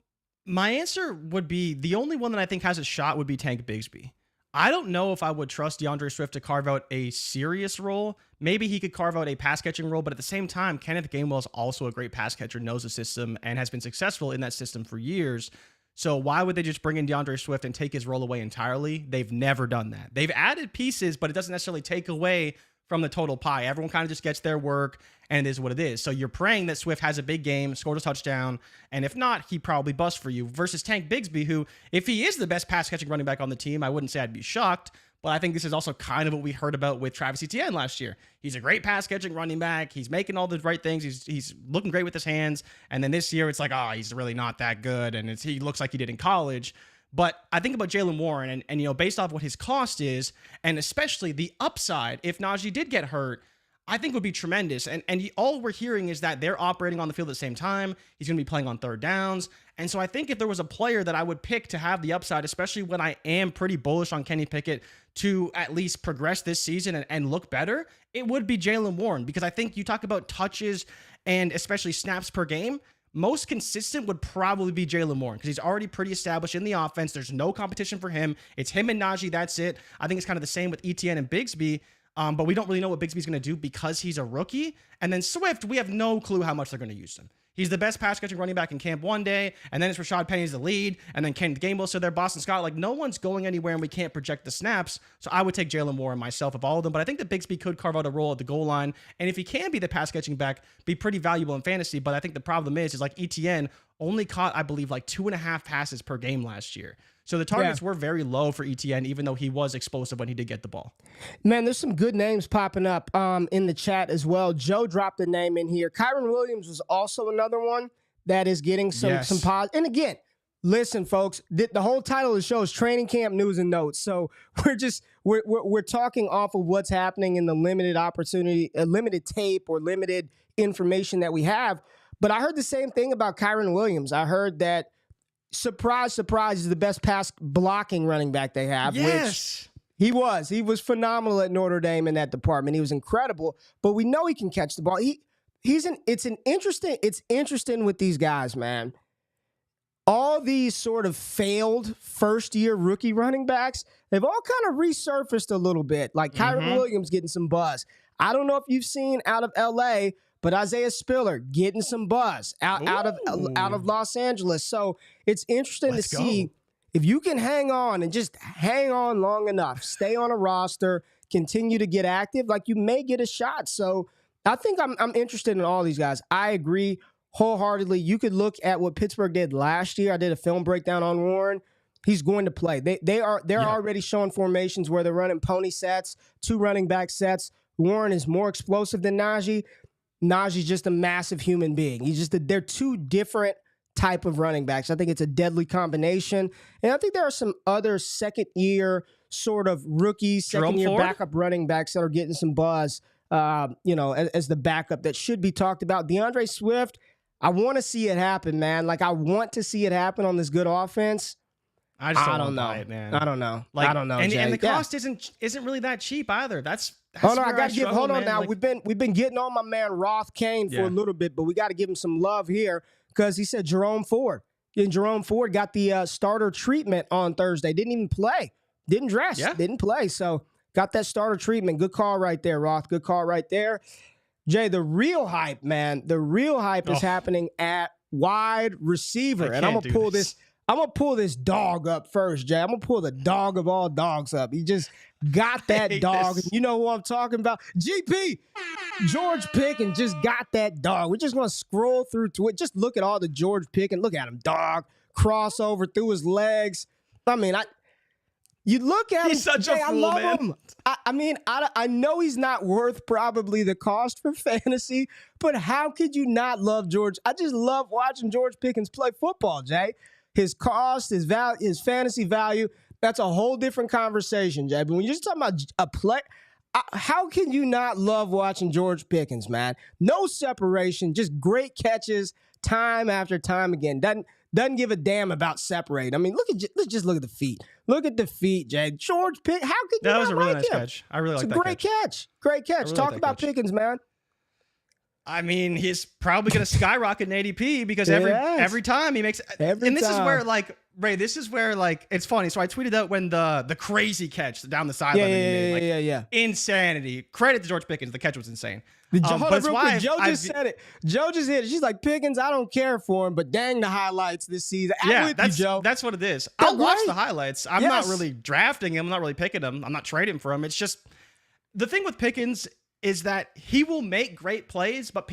my answer would be the only one that I think has a shot would be Tank Bigsby. I don't know if I would trust DeAndre Swift to carve out a serious role. Maybe he could carve out a pass-catching role, but at the same time, Kenneth Gainwell is also a great pass catcher, knows the system, and has been successful in that system for years. So why would they just bring in DeAndre Swift and take his role away entirely? They've never done that. They've added pieces, but it doesn't necessarily take away from the total pie. Everyone kind of just gets their work, and it is what it is. So you're praying that Swift has a big game, scores a touchdown, and if not, he probably busts for you. Versus Tank Bigsby, who, if he is the best pass-catching running back on the team, I wouldn't say I'd be shocked, but I think this is also kind of what we heard about with Travis Etienne last year. He's a great pass-catching running back. He's making all the right things. He's looking great with his hands. And then this year, it's like, he's really not that good, and he looks like he did in college. But I think about Jaylen Warren, and based off what his cost is, and especially the upside, if Najee did get hurt, I think would be tremendous. And all we're hearing is that they're operating on the field at the same time. He's going to be playing on third downs. And so I think if there was a player that I would pick to have the upside, especially when I am pretty bullish on Kenny Pickett to at least progress this season and look better, it would be Jaylen Warren. Because I think you talk about touches and especially snaps per game, most consistent would probably be Jaylen Warren because he's already pretty established in the offense. There's no competition for him. It's him and Najee. That's it. I think it's kind of the same with Etienne and Bigsby. But we don't really know what Bigsby's going to do because he's a rookie. And then Swift, we have no clue how much they're going to use him. He's the best pass catching running back in camp one day, and then it's Rashad Penny's the lead, and then Ken Gainwell's still there, Boston Scott. Like, no one's going anywhere, and we can't project the snaps. So I would take Jalen Warren myself of all of them. But I think that Bigsby could carve out a role at the goal line, and if he can be the pass catching back, be pretty valuable in fantasy. But I think the problem is like ETN only caught, I believe, like 2.5 passes per game last year. So the targets were very low for ETN, even though he was explosive when he did get the ball. Man, there's some good names popping up in the chat as well. Joe dropped a name in here. Kyron Williams was also another one that is getting some positive. And again, listen, folks, the whole title of the show is Training Camp News and Notes. So we're talking off of what's happening in the limited opportunity, limited tape or limited information that we have. But I heard the same thing about Kyron Williams. I heard that, surprise, surprise, is the best pass blocking running back they have. Yes. Which he was phenomenal at Notre Dame in that department. He was incredible, but we know he can catch the ball. It's interesting with these guys, man. All these sort of failed first-year rookie running backs, they've all kind of resurfaced a little bit. Like Kyron Williams getting some buzz. I don't know if you've seen out of LA, but Isaiah Spiller getting some buzz out of Los Angeles. So it's interesting to see if you can hang on and just hang on long enough, stay on a roster, continue to get active, like you may get a shot. So I think I'm interested in all these guys. I agree wholeheartedly. You could look at what Pittsburgh did last year. I did a film breakdown on Warren. He's going to play. They're already showing formations where they're running pony sets, 2 running back sets. Warren is more explosive than Najee. Najee's just a massive human being. They're 2 different type of running backs. I think it's a deadly combination. And I think there are some other second-year sort of rookies, second-year backup running backs that are getting some buzz, as the backup that should be talked about. DeAndre Swift, I want to see it happen, man. Like, I want to see it happen on this good offense. I don't know, it, man. I don't know. Like, I don't know, and, Jay. and the cost isn't really that cheap either. That's hold on, I gotta give. Hold on man. now. Like, we've been getting on my man Roth Kane for a little bit, but we got to give him some love here because he said Jerome Ford. And Jerome Ford got the starter treatment on Thursday. Didn't even play. Didn't dress. Yeah. Didn't play. So got that starter treatment. Good call right there, Roth. Good call right there. Jay, the real hype, man. The real hype is happening at wide receiver, and I'm gonna pull this. I'm going to pull this dog up first, Jay. I'm going to pull the dog of all dogs up. He just got that dog. You know who I'm talking about? GP, George Pickens just got that dog. We're just going to scroll through to it. Just look at all the George Pickens. Look at him, dog. Crossover through his legs. I mean, you look at him. He's such a fool, I love man. him. I know he's not worth probably the cost for fantasy, but how could you not love George? I just love watching George Pickens play football, Jay. His cost, his value, his fantasy value, that's a whole different conversation, Jay. But when you're just talking about a play, how can you not love watching George Pickens, man? No separation, just great catches time after time again. Doesn't give a damn about separating. I mean, let's just look at the feet. Look at the feet, Jay. George Pickens, how could you that was a really like nice him? catch. I really like that catch. Great catch. Great catch. Really Talk like about catch. Pickens, man. I mean, he's probably going to skyrocket in ADP because every time he makes and this is where like Ray, this is where like it's funny. So I tweeted out when the crazy catch down the sideline Yeah. Insanity. Credit to George Pickens. The catch was insane. Hold on, real quick. Joe just said it. Joe just hit it. She's like, Pickens, I don't care for him, but dang the highlights this season. That's what it is. I'll watch the highlights. I'm not really drafting him. I'm not really picking him. I'm not trading for him. It's just the thing with Pickens is that he will make great plays, but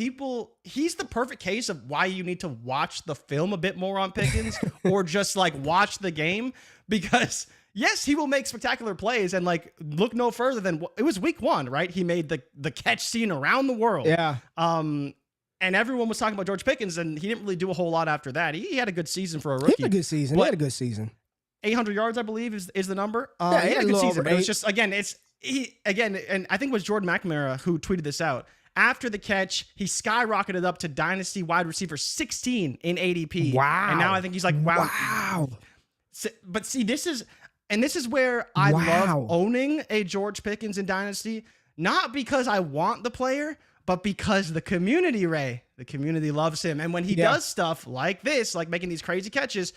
he's the perfect case of why you need to watch the film a bit more on Pickens or just like watch the game because yes, he will make spectacular plays and like look no further than it was week 1, right? He made the catch seen around the world. Yeah. And everyone was talking about George Pickens and he didn't really do a whole lot after that. He had a good season for a rookie. He had a good season. 800 yards, I believe, is the number. He had a good season. But it was just and I think it was Jordan McNamara who tweeted this out. After the catch, he skyrocketed up to dynasty wide receiver 16 in ADP. Wow. And now I think he's like, wow. But see, this is where I love owning a George Pickens in dynasty, not because I want the player, but because the community, Ray, the community loves him. And when he does stuff like this, like making these crazy catches,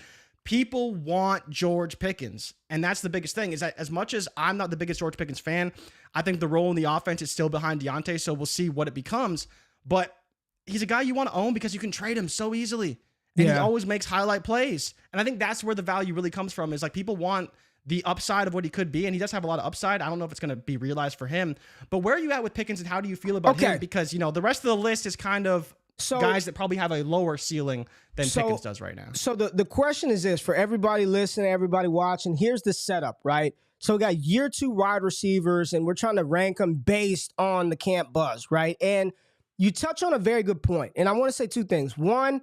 people want George Pickens. And that's the biggest thing, is that as much as I'm not the biggest George Pickens fan, I think the role in the offense is still behind Deontay, so we'll see what it becomes. But he's a guy you want to own because you can trade him so easily. And he always makes highlight plays. And I think that's where the value really comes from, is like people want the upside of what he could be. And he does have a lot of upside. I don't know if it's going to be realized for him. But where are you at with Pickens, and how do you feel about him? Because, the rest of the list is kind of guys that probably have a lower ceiling than Pickens does right now. So the question is this, for everybody listening, everybody watching, here's the setup, right? So we got year 2 wide receivers, and we're trying to rank them based on the camp buzz, right? And you touch on a very good point. And I want to say 2 things. One,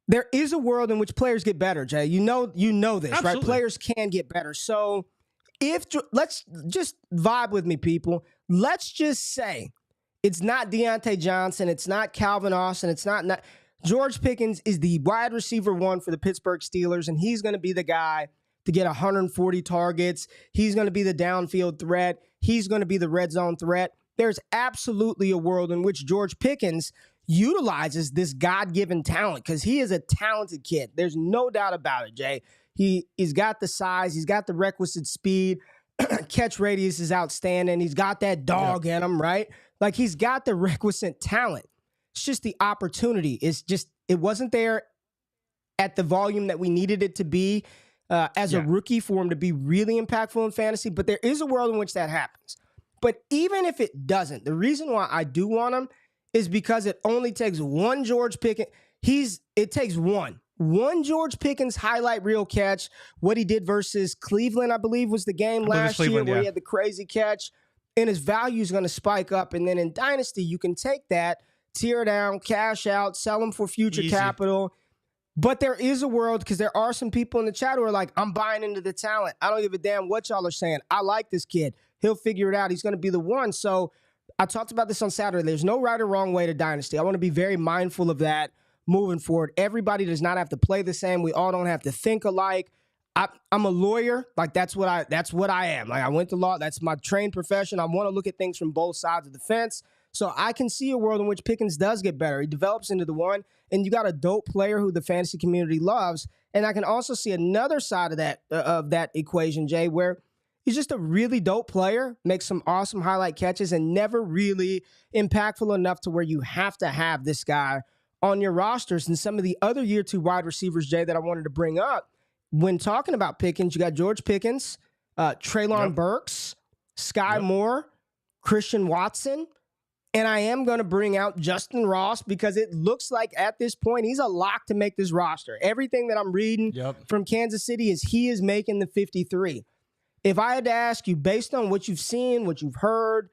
there is a world in which players get better, Jay. You know this, Absolutely. right? Players can get better. So let's just vibe with me, people. Let's just say it's not Deontay Johnson. It's not Calvin Austin. It's not George Pickens is the wide receiver 1 for the Pittsburgh Steelers, and he's going to be the guy to get 140 targets. He's going to be the downfield threat. He's going to be the red zone threat. There's absolutely a world in which George Pickens utilizes this God-given talent, because he is a talented kid. There's no doubt about it, Jay. He's got the size. He's got the requisite speed. Catch radius is outstanding. He's got that dog in him, right? Like, he's got the requisite talent. It's just the opportunity. It wasn't there at the volume that we needed it to be as a rookie for him to be really impactful in fantasy. But there is a world in which that happens. But even if it doesn't, the reason why I do want him is because it only takes one George Pickens. It takes one George Pickens highlight reel catch. What he did versus Cleveland, I believe, was the game last year where he had the crazy catch, and his value is going to spike up. And then in Dynasty, you can take that, tear down, cash out, sell them for future capital. But there is a world, because there are some people in the chat who are like, I'm buying into the talent. I don't give a damn what y'all are saying. I like this kid. He'll figure it out. He's going to be the one. So I talked about this on Saturday. There's no right or wrong way to Dynasty. I want to be very mindful of that moving forward. Everybody does not have to play the same. We all don't have to think alike. I'm a lawyer. Like, that's what I am. Like, I went to law. That's my trained profession. I want to look at things from both sides of the fence. So I can see a world in which Pickens does get better. He develops into the one, and you got a dope player who the fantasy community loves. And I can also see another side of that equation, Jay, where he's just a really dope player, makes some awesome highlight catches, and never really impactful enough to where you have to have this guy on your rosters. And some of the other year 2 wide receivers, Jay, that I wanted to bring up when talking about Pickens, you got George Pickens, Treylon Burks, Sky Moore, Christian Watson. And I am going to bring out Justin Ross, because it looks like at this point he's a lock to make this roster. Everything that I'm reading from Kansas City is he is making the 53. If I had to ask you, based on what you've seen, what you've heard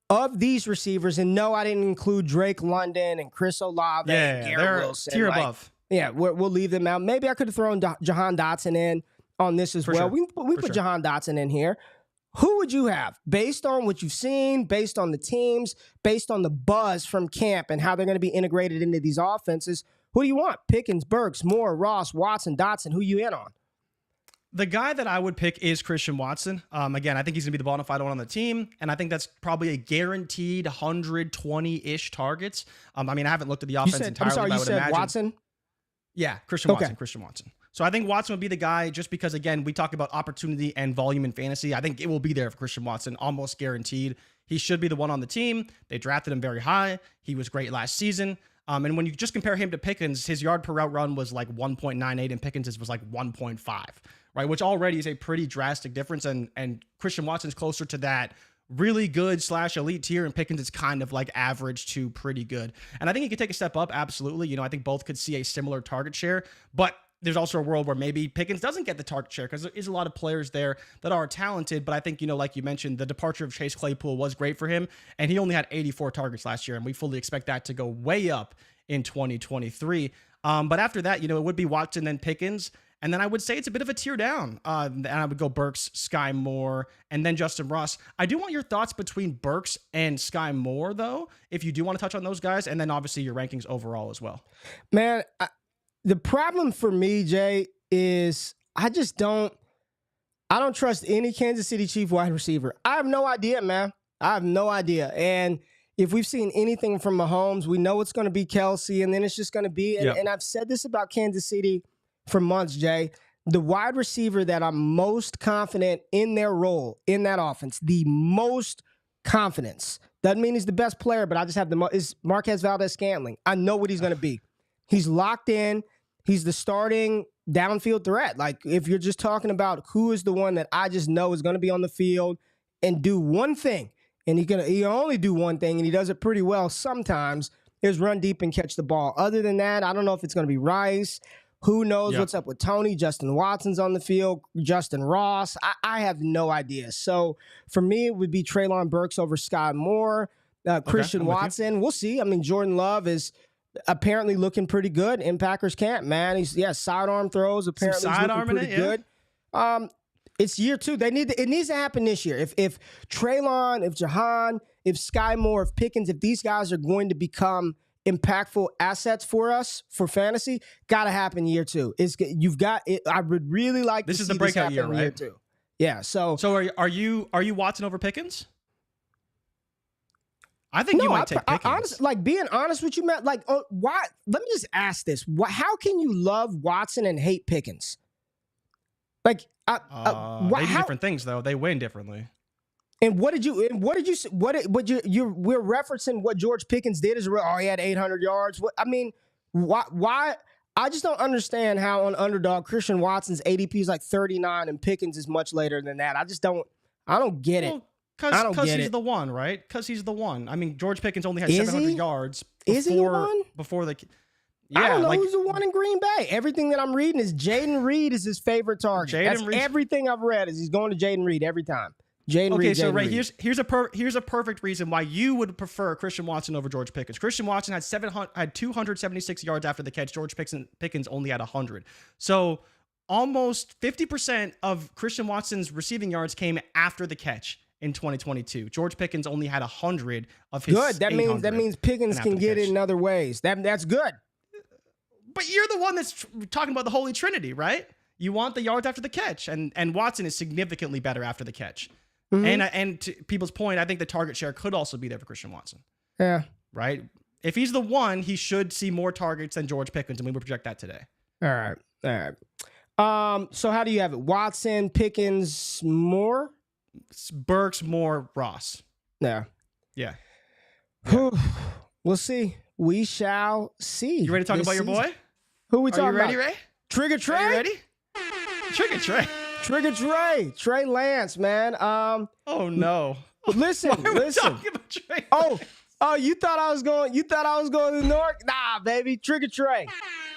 of these receivers, and no, I didn't include Drake London and Chris Olave and Garrett Wilson. Tier above. Yeah, we'll leave them out. Maybe I could have thrown Jahan Dotson in on this as well. Sure. We put Jahan Dotson in here. Who would you have based on what you've seen, based on the teams, based on the buzz from camp and how they're going to be integrated into these offenses? Who do you want? Pickens, Burks, Moore, Ross, Watson, Dotson. Who you in on? The guy that I would pick is Christian Watson. Again, I think he's going to be the bona fide one on the team, and I think that's probably a guaranteed 120-ish targets. I haven't looked at the offense entirely. I'm sorry, but you said imagine, Watson? Yeah, Christian Watson. So I think Watson would be the guy, just because, again, we talk about opportunity and volume in fantasy. I think it will be there for Christian Watson, almost guaranteed. He should be the one on the team. They drafted him very high. He was great last season. And when you just compare him to Pickens, his yard per route run was like 1.98 and Pickens was like 1.5, right? Which already is a pretty drastic difference. And Christian Watson's closer to that really good / elite tier, and Pickens is kind of like average to pretty good. And I think he could take a step up. Absolutely. I think both could see a similar target share, but there's also a world where maybe Pickens doesn't get the target share, because there is a lot of players there that are talented. But I think, like you mentioned, the departure of Chase Claypool was great for him, and he only had 84 targets last year, and we fully expect that to go way up in 2023. But after that, it would be Watson, then Pickens, and then I would say it's a bit of a tier down. And I would go Burks, Sky Moore, and then Justin Ross. I do want your thoughts between Burks and Sky Moore, though, if you do want to touch on those guys, and then obviously your rankings overall as well. Man, the problem for me, Jay, is I don't trust any Kansas City Chief wide receiver. I have no idea, man. I have no idea. And if we've seen anything from Mahomes, we know it's going to be Kelsey, and then it's just going to be, and I've said this about Kansas City for months, Jay. The wide receiver that I'm most confident in their role in that offense, the most confidence. Doesn't mean he's the best player, but I just have is Marquez Valdez-Scantling. I know what he's going to be. He's locked in. He's the starting downfield threat. Like, if you're just talking about who is the one that I just know is going to be on the field and do one thing, and he only do one thing, and he does it pretty well sometimes, is run deep and catch the ball. Other than that, I don't know if it's going to be Rice. Who knows what's up with Tony? Justin Watson's on the field. Justin Ross. I have no idea. So for me, it would be Treylon Burks over Sky Moore. Christian Watson. We'll see. I mean, Jordan Love is apparently looking pretty good in Packers camp, man. He's sidearm throws. Apparently he's looking pretty good. It's year 2. It needs to happen this year. If Treylon, if Jahan, if Sky Moore, if Pickens, if these guys are going to become impactful assets for us for fantasy, gotta happen year 2. You've got it. I would really like this to is see the breakout this year, happen right? year 2. Yeah. So are you Watson over Pickens? I think you might take Pickens. Honestly, being honest with you, Matt, why? Let me just ask this: how can you love Watson and hate Pickens? They do different things, though. They win differently. And we're referencing what George Pickens did as well. Oh, he had 800 yards. Why? I just don't understand how on Underdog Christian Watson's ADP is like 39 and Pickens is much later than that. I don't get it. Because he's the one, right? Because he's the one. I mean, George Pickens only had 700 yards. Is he the one? Before the... Yeah, I don't know who's the one in Green Bay. Everything that I'm reading is Jaden Reed is his favorite target. Everything I've read is he's going to Jaden Reed every time. Ray, here's a perfect reason why you would prefer Christian Watson over George Pickens. Christian Watson had 276 yards after the catch. George Pickens only had 100. So almost 50% of Christian Watson's receiving yards came after the catch in 2022. George Pickens only had 100 of his. Good. That means Pickens can get it in other ways. That's good. But you're the one that's talking about the Holy Trinity, right? You want the yards after the catch, and Watson is significantly better after the catch. Mm-hmm. And to people's point, I think the target share could also be there for Christian Watson. Yeah. Right? If he's the one, he should see more targets than George Pickens, and we would project that today. All right. So how do you have it? Watson, Pickens, Moore? Burks, Moore, Ross. Yeah. Yeah. We'll see. We shall see. You ready to talk about your boy? Who we talking about? Are you ready, Ray? Trigger Trey? Are you ready? Trigger Trey. Trigger Trey. Trey Lance, man. Oh no. Listen. Why are we talking about Trey Lance? Oh, you thought I was going to North? Nah, baby. Trigger Trey.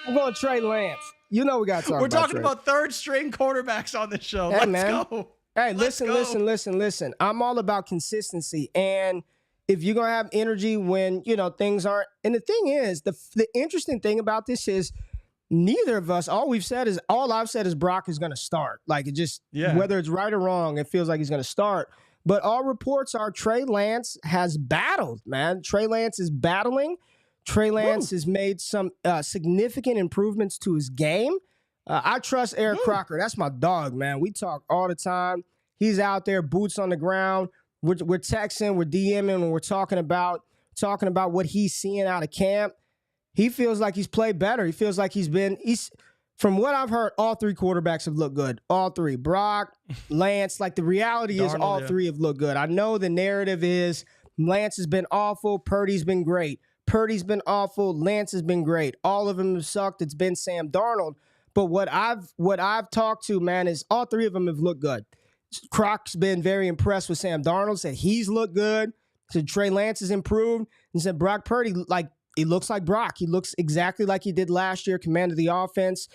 I'm going Trey Lance. You know we got to talk about We're talking Trey. about third string quarterbacks on this show. Hey, Let's go. Hey, listen. I'm all about consistency. And if you're going to have energy when, things aren't. And the thing is, the interesting thing about this is neither of us, all I've said is Brock is going to start. Like, it just, whether it's right or wrong, it feels like he's going to start. But all reports are Trey Lance has battled, man. Trey Lance is battling. Trey Lance has made some significant improvements to his game. I trust Eric Crocker. That's my dog, man. We talk all the time. He's out there, boots on the ground. We're texting, we're DMing, and we're talking about what he's seeing out of camp. He feels like he's played better. He feels like he's from what I've heard, all 3 quarterbacks have looked good. All 3. Brock, Lance, the reality is all 3 have looked good. I know the narrative is Lance has been awful, Purdy's been great. Purdy's been awful, Lance has been great. All of them have sucked. It's been Sam Darnold. But what I've talked to, man, is all 3 of them have looked good. Croc's been very impressed with Sam Darnold, said he's looked good. Said Trey Lance has improved. And said Brock Purdy, he looks like Brock. He looks exactly like he did last year, commanded the offense.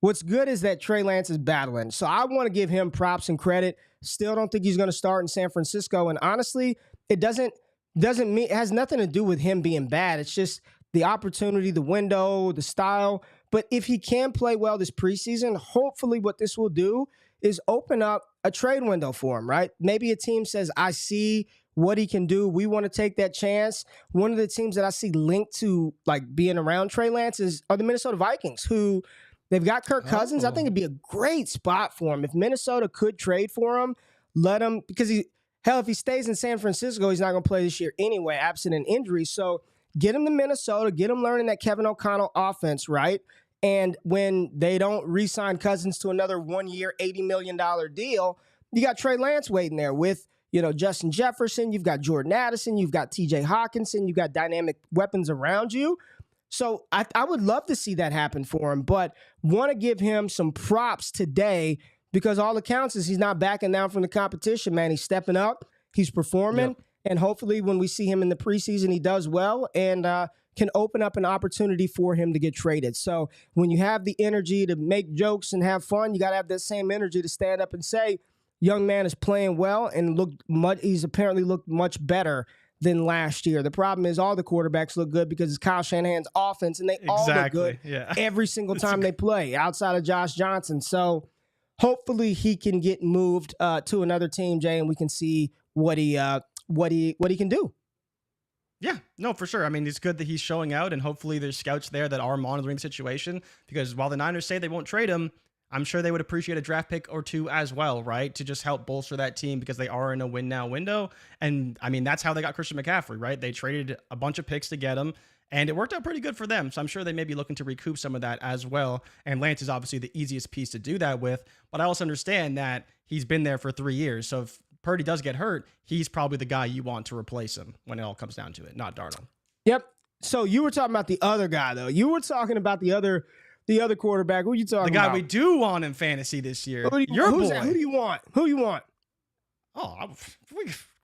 What's good is that Trey Lance is battling. So I want to give him props and credit. Still don't think he's going to start in San Francisco. And honestly, it has nothing to do with him being bad. It's just the opportunity, the window, the style. But if he can play well this preseason, hopefully what this will do is open up a trade window for him, right? Maybe a team says, I see what he can do. We want to take that chance. One of the teams that I see linked to being around Trey Lance are the Minnesota Vikings, who they've got Kirk Cousins. I think it'd be a great spot for him. If Minnesota could trade for him, let him, because if he stays in San Francisco, he's not going to play this year anyway, absent an injury. So get him to Minnesota, get him learning that Kevin O'Connell offense, right? And when they don't re-sign Cousins to another 1 year, $80 million deal, you got Trey Lance waiting there with, Justin Jefferson. You've got Jordan Addison. You've got TJ Hawkinson. You've got dynamic weapons around you. So I would love to see that happen for him, but want to give him some props today because all accounts is he's not backing down from the competition, man. He's stepping up. He's performing. Yep. And hopefully when we see him in the preseason, he does well and can open up an opportunity for him to get traded. So when you have the energy to make jokes and have fun, you got to have that same energy to stand up and say, young man is playing well and he's apparently looked much better than last year. The problem is all the quarterbacks look good because it's Kyle Shanahan's offense, and they all look good every single time they play outside of Josh Johnson. So hopefully he can get moved to another team, Jay, and we can see what he can do. Yeah, no, for sure. I mean, it's good that he's showing out, and hopefully there's scouts there that are monitoring the situation because while the Niners say they won't trade him, I'm sure they would appreciate a draft pick or two as well, right? To just help bolster that team because they are in a win now window. And I mean, that's how they got Christian McCaffrey, right? They traded a bunch of picks to get him and it worked out pretty good for them. So I'm sure they may be looking to recoup some of that as well. And Lance is obviously the easiest piece to do that with, but I also understand that he's been there for 3 years. So if Purdy does get hurt, he's probably the guy you want to replace him when it all comes down to it, not Darnold. Yep. So you were talking about the other guy though. You were talking about the other quarterback. Who are you talking about? The guy we do want in fantasy this year. Your boy. Who do you want? Who you want? Oh,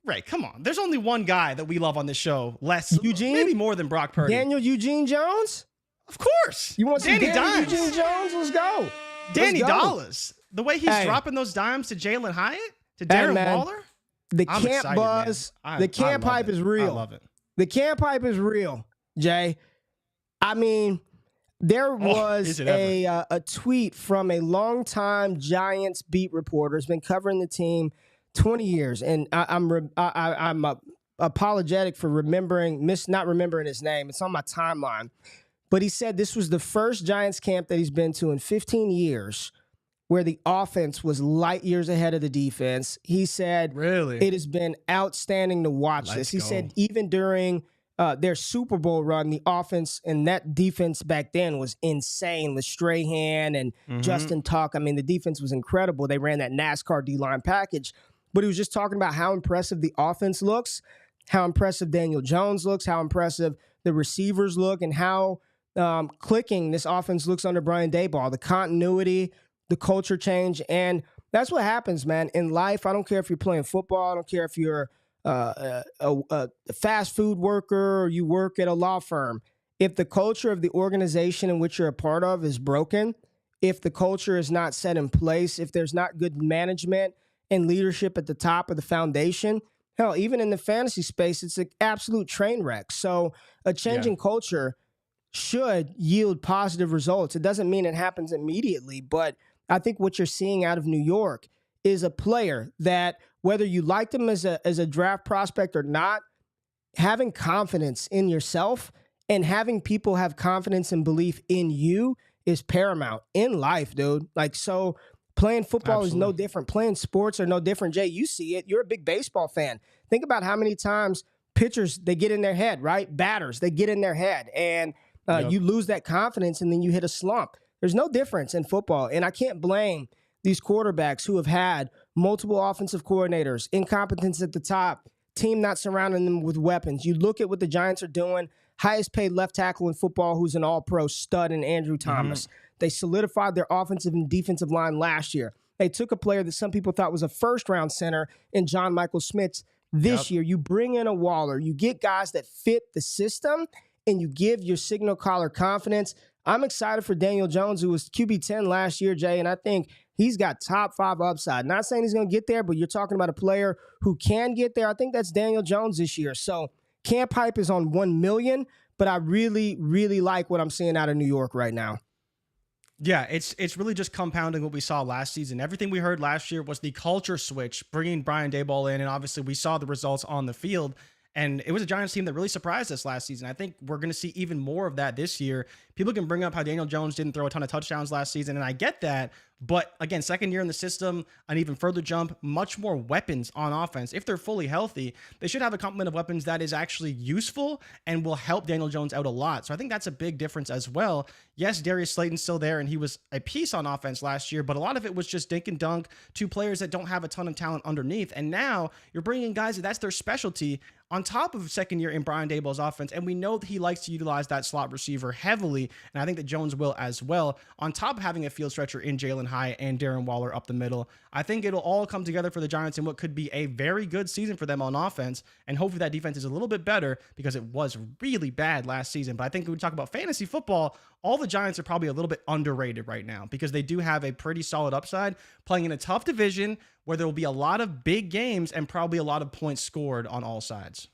Ray, come on. There's only one guy that we love on this show. Maybe more than Brock Purdy. Daniel Eugene Jones? Of course. You want some Daniel Eugene Jones? Let's go. Danny Dollars. The way he's dropping those dimes to Jalen Hyatt, to Darren Waller. The camp buzz, the camp hype is real. I love it. The camp hype is real, Jay. I mean, there was a tweet from a longtime Giants beat reporter who's been covering the team 20 years, and I'm apologetic for not remembering his name. It's on my timeline, but he said this was the first Giants camp that he's been to in 15 years where the offense was light years ahead of the defense. He said, "Really, it has been outstanding to watch this." He said even during their Super Bowl run, the offense and that defense back then was insane with Strahan and Justin Tuck. I mean, the defense was incredible. They ran that NASCAR D-line package. But he was just talking about how impressive the offense looks, how impressive Daniel Jones looks, how impressive the receivers look, and how clicking this offense looks under Brian Daboll. The continuity, the culture change, and that's what happens, man. In life, I don't care if you're playing football. I don't care if you're a fast food worker or you work at a law firm. If the culture of the organization in which you're a part of is broken, if the culture is not set in place, if there's not good management and leadership at the top of the foundation, hell, even in the fantasy space, it's an absolute train wreck. So a changing culture should yield positive results. It doesn't mean it happens immediately, but I think what you're seeing out of New York is a player that, whether you liked him as a draft prospect or not, having confidence in yourself and having people have confidence and belief in you is paramount in life, dude. Like, so playing football is no different. Playing sports are no different. Jay, you see it. You're a big baseball fan. Think about how many times pitchers, they get in their head, right? Batters, they get in their head, and you lose that confidence and then you hit a slump. There's no difference in football, and I can't blame these quarterbacks who have had multiple offensive coordinators, incompetence at the top, team not surrounding them with weapons. You look at what the Giants are doing, highest paid left tackle in football who's an all-pro stud in Andrew Thomas. They solidified their offensive and defensive line last year. They took a player that some people thought was a first-round center in John Michael Schmitz this year. You bring in a Waller. You get guys that fit the system, and you give your signal caller confidence. I'm excited for Daniel Jones, who was QB10 last year, Jay, and I think he's got top 5 upside. Not saying he's going to get there, but you're talking about a player who can get there. I think that's Daniel Jones this year. So camp hype is on 1 million, but I really, really like what I'm seeing out of New York right now. Yeah, it's really just compounding what we saw last season. Everything we heard last year was the culture switch, bringing Brian Daboll in, and obviously we saw the results on the field. And it was a Giants team that really surprised us last season. I think we're going to see even more of that this year. People can bring up how Daniel Jones didn't throw a ton of touchdowns last season, and I get that. But again, second year in the system, an even further jump, much more weapons on offense. If they're fully healthy, they should have a complement of weapons that is actually useful and will help Daniel Jones out a lot. So I think that's a big difference as well. Yes, Darius Slayton's still there, and he was a piece on offense last year, but a lot of it was just dink and dunk to players that don't have a ton of talent underneath. And now you're bringing guys that's their specialty on top of second year in Brian Daboll's offense. And we know that he likes to utilize that slot receiver heavily. And I think that Jones will as well, on top of having a field stretcher in Jalen Hyatt and Darren Waller up the middle. I think it'll all come together for the Giants in what could be a very good season for them on offense. And hopefully that defense is a little bit better because it was really bad last season. But I think when we talk about fantasy football, all the Giants are probably a little bit underrated right now because they do have a pretty solid upside playing in a tough division where there will be a lot of big games and probably a lot of points scored on all sides.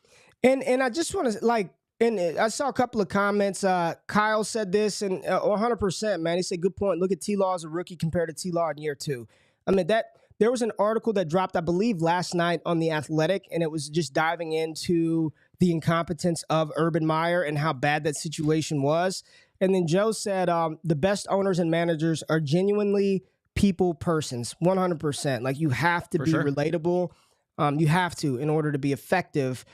And I just want to and I saw a couple of comments. Kyle said this, and 100%, man. He said, good point. Look at T-Law as a rookie compared to T-Law in year 2. I mean, there was an article that dropped, I believe, last night on The Athletic, and it was just diving into the incompetence of Urban Meyer and how bad that situation was. And then Joe said, the best owners and managers are genuinely people persons, 100%. Like, you have to be relatable. You have to in order to be effective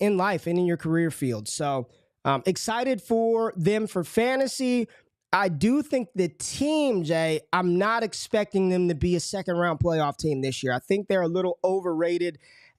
in life and in your career field. So excited for them for fantasy. I do think the team, Jay, I'm not expecting them to be a second-round playoff team this year. I think they're a little overrated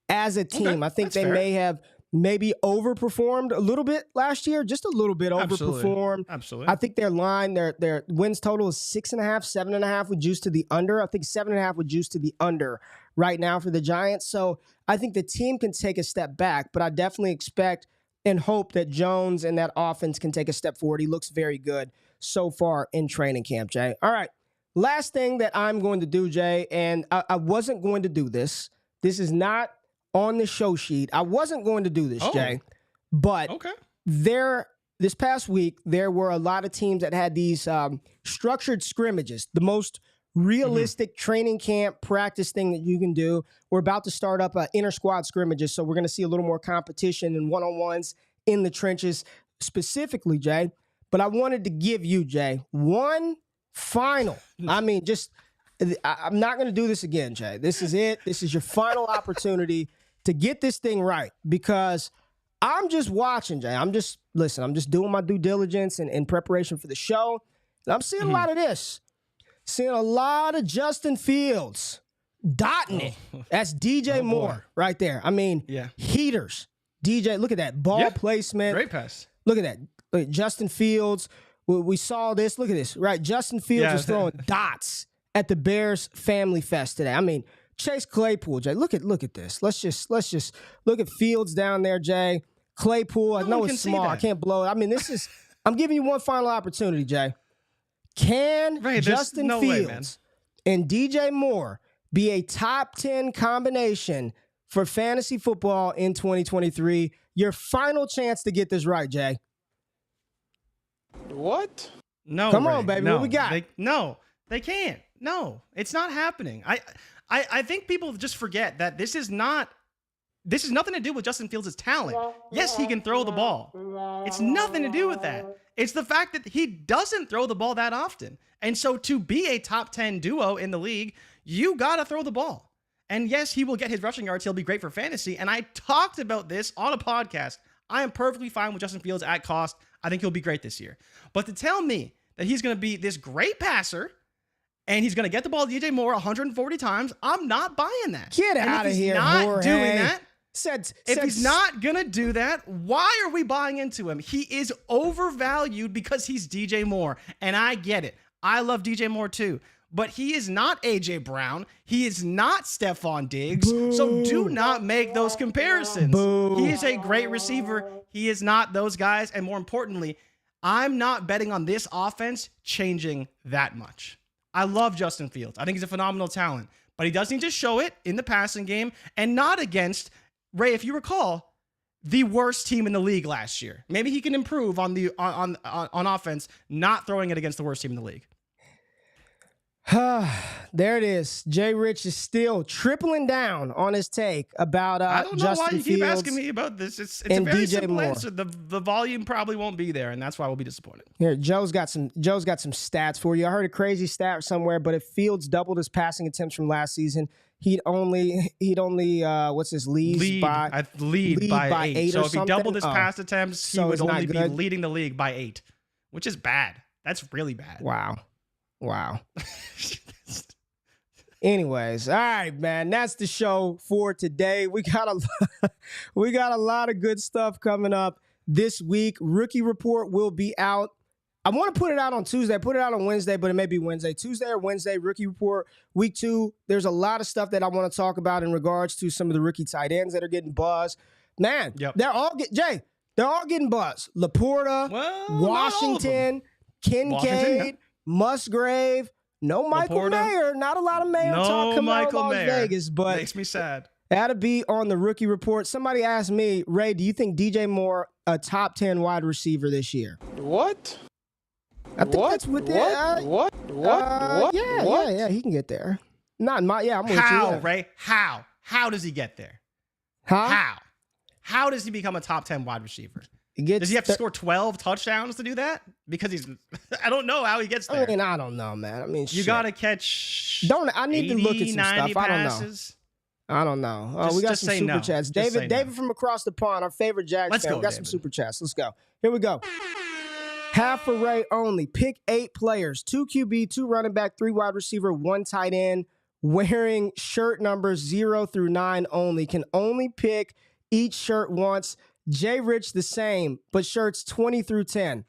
as a team. Okay, I think they may have maybe overperformed a little bit last year, just a little bit overperformed. Absolutely. I think their line, their wins total is 6.5, 7.5 with juice to the under. I think 7.5 with juice to the under right now for the Giants. So I think the team can take a step back, but I definitely expect and hope that Jones and that offense can take a step forward. He looks very good so far in training camp, Jay. All right. Last thing that I'm going to do, Jay, and I wasn't going to do this. This is not on the show sheet. I wasn't going to do this, Jay. But this past week, there were a lot of teams that had these structured scrimmages, the most realistic training camp practice thing that you can do. We're about to start up inter-squad scrimmages, so we're going to see a little more competition and one-on-ones in the trenches specifically, Jay. But I wanted to give you, Jay, one final. I mean, I'm not going to do this again, Jay. This is it. This is your final opportunity to get this thing right because I'm just watching, Jay. I'm just doing my due diligence and in preparation for the show. And I'm seeing a lot of this. Seeing a lot of Justin Fields dotting it. That's DJ Moore right there. I mean, heaters. DJ, look at that ball placement. Great pass. Look at that. Look at Justin Fields. We saw this. Look at this, right? Justin Fields was throwing dots at the Bears Family Fest today. I mean, Chase Claypool, Jay. Look at this. Let's just look at Fields down there, Jay. Claypool. I know it's small. I can't blow it. I mean, I'm giving you one final opportunity, Jay. Can Justin Fields and DJ Moore be a top 10 combination for fantasy football in 2023? Your final chance to get this right, Jay. What? No. Come on, baby. What we got? They can't. No, it's not happening. I think people just forget that this is nothing to do with Justin Fields' talent. Yes, he can throw the ball. It's nothing to do with that. It's the fact that he doesn't throw the ball that often. And so to be a top 10 duo in the league, you got to throw the ball. And yes, he will get his rushing yards. He'll be great for fantasy. And I talked about this on a podcast. I am perfectly fine with Justin Fields at cost. I think he'll be great this year. But to tell me that he's going to be this great passer and he's going to get the ball to DJ Moore 140 times, I'm not buying that. Get out of here, not doing that. If he's not going to do that, why are we buying into him? He is overvalued because he's DJ Moore. And I get it. I love DJ Moore too. But he is not A.J. Brown. He is not Stephon Diggs. Boo. So do not make those comparisons. Boo. He is a great receiver. He is not those guys. And more importantly, I'm not betting on this offense changing that much. I love Justin Fields. I think he's a phenomenal talent. But he does need to show it in the passing game and not against, Ray, if you recall, the worst team in the league last year. Maybe he can improve on offense, not throwing it against the worst team in the league. There it is. JRich is still tripling down on his take about I don't know Justin why you keep Fields asking me about this. It's a and very DJ simple Moore. answer. The volume probably won't be there, and that's why we'll be disappointed. Here, Joe's got some stats for you. I heard a crazy stat somewhere, but if Fields doubled his passing attempts from last season, he'd only what's his lead by 8 So or if he doubled his something? pass attempts, So he would it's not only be good? leading the league by 8, which is bad. That's really bad. Wow. Anyways, all right, man. That's the show for today. We got a lot of good stuff coming up this week. Rookie report will be out. I want to put it out on Tuesday. Put it out on Wednesday, but it may be Wednesday. Tuesday or Wednesday, rookie report, week 2. There's a lot of stuff that I want to talk about in regards to some of the rookie tight ends that are getting buzzed. Man, they're all getting buzzed. Laporta, Washington, Kincaid, Musgrave. No Michael Laporta. Mayer. Not a lot of Mayer talk coming out of Las Vegas, but makes me sad. that'll be on the rookie report. Somebody asked me, Ray, do you think DJ Moore a top 10 wide receiver this year? What? I think that's with What? Yeah, he can get there. Not my, I'm with you. How, Yeah. Ray? How? How does he get there? Huh? How? How does he become a top 10 wide receiver? Does he have to score 12 touchdowns to do that? Because he's, I don't know how he gets there. I mean, I don't know, man. I mean, You got to catch. I need to look at some 90 stuff. passes. I don't know. We got Just some say super no. chats. Just say David no. from across the pond, our favorite Jags Let's fan. go, We got some David. super chats. Let's go. Here we go. Half for Ray only. Pick 8 players. 2 QB, 2 running back, 3 wide receiver, 1 tight end. Wearing shirt numbers 0 through 9 only. Can only pick each shirt once. JRich the same, but shirts 20 through 10.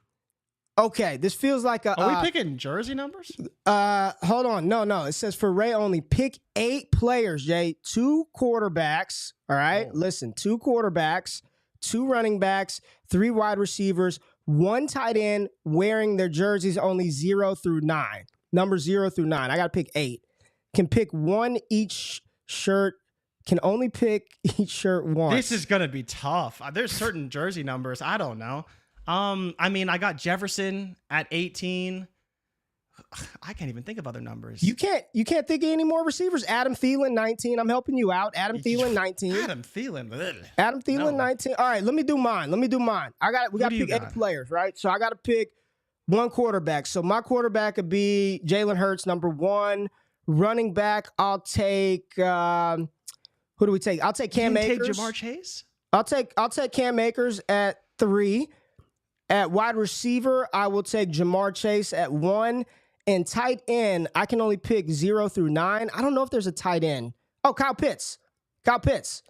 Okay, this feels like a... Are we picking jersey numbers? Hold on. No. It says for Ray only. Pick 8 players, Jay. 2 quarterbacks. All right? Oh. Listen, 2 quarterbacks, 2 running backs, 3 wide receivers, 1 tight end wearing their jerseys only 0 through 9. Number 0 through 9. I got to pick 8. Can pick 1 each shirt. Can only pick each shirt once. This is going to be tough. There's certain jersey numbers. I don't know. I mean, I got Jefferson at 18. I can't even think of other numbers. You can't think of any more receivers. Adam Thielen, 19. I'm helping you out. Adam Thielen, 19. Adam Thielen. Ugh. Adam Thielen, No. 19. All right, let me do mine. We got to do you pick 8 got? players, right? So I got to pick 1 quarterback. So my quarterback could be Jalen Hurts, number 1. Running back, I'll take who do we take? I'll take Cam You didn't Akers. take Jamar Chase? I'll take Cam Akers at 3. At wide receiver, I will take Jamar Chase at 1. And tight end, I can only pick 0 through 9. I don't know if there's a tight end. Oh, Kyle Pitts. Kyle Pitts.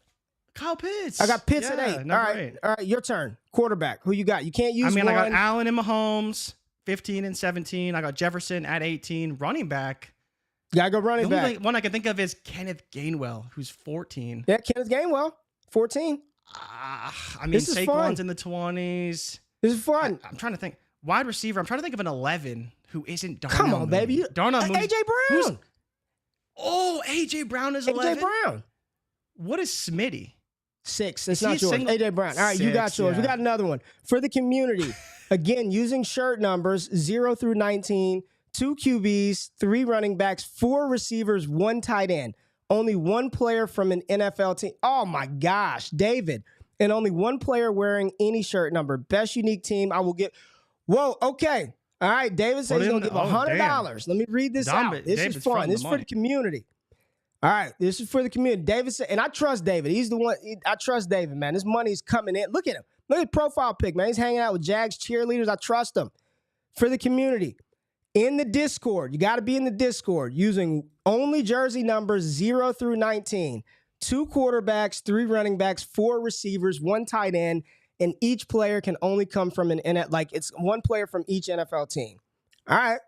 I got Pitts at 8. number All right. 8. All right, your turn. Quarterback. Who you got? You can't use one. I got Allen and Mahomes, 15 and 17. I got Jefferson at 18. Running back. Gotta go running The back. only one I can think of is Kenneth Gainwell, who's 14. Yeah, Kenneth Gainwell, 14. I mean, This is fun. Saquon's in the 20s. This is fun. I'm trying to think. Wide receiver, I'm trying to think of an 11 who isn't Darnell Come on, Mooney. baby. Darnell Mooney. AJ Brown. AJ Brown is 11. AJ Brown. What is Smitty? 6. Is It's he not a yours. single- AJ Brown. All right, you got 6, yours. We yeah. got another one. For the community, again, using shirt numbers 0 through 19, 2 QBs, 3 running backs, 4 receivers, 1 tight end. Only 1 player from an NFL team. Oh my gosh, David. And only 1 player wearing any shirt number. Best unique team. I will get. Whoa, okay. All right, David says he's going to give $100. Let me read this out. This is fun. This is for the community. All right, this is for the community. David said, and I trust David. He's the one. I trust David, man. This money's coming in. Look at him. Look at his profile pic, man. He's hanging out with Jags cheerleaders. I trust him. For the community, in the Discord, you got to be in the Discord using only jersey numbers 0 through 19. 2 quarterbacks, 3 running backs, 4 receivers, 1 tight end, and each player can only come from it's 1 player from each NFL team. All right.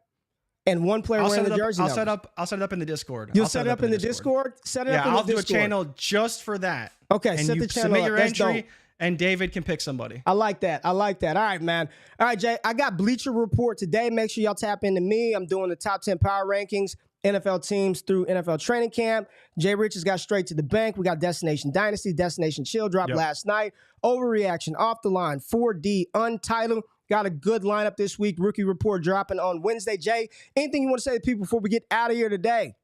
And 1 player wearing the jersey numbers. I'll set it up in the Discord. You'll set it up in the Discord? Set it up in the Discord. I'll do a channel just for that. Okay, and set you the channel submit up. your That's entry, dope. and David can pick somebody. I like that. All right, man. All right, Jay, I got Bleacher Report today. Make sure y'all tap into me. I'm doing the top 10 power rankings, NFL teams through NFL training camp. JRich has got straight to the bank. We got Destination Dynasty, Destination Chill dropped last night. Overreaction, Off the Line, 4D, Untitled. Got a good lineup this week. Rookie report dropping on Wednesday. Jay, anything you want to say to people before we get out of here today?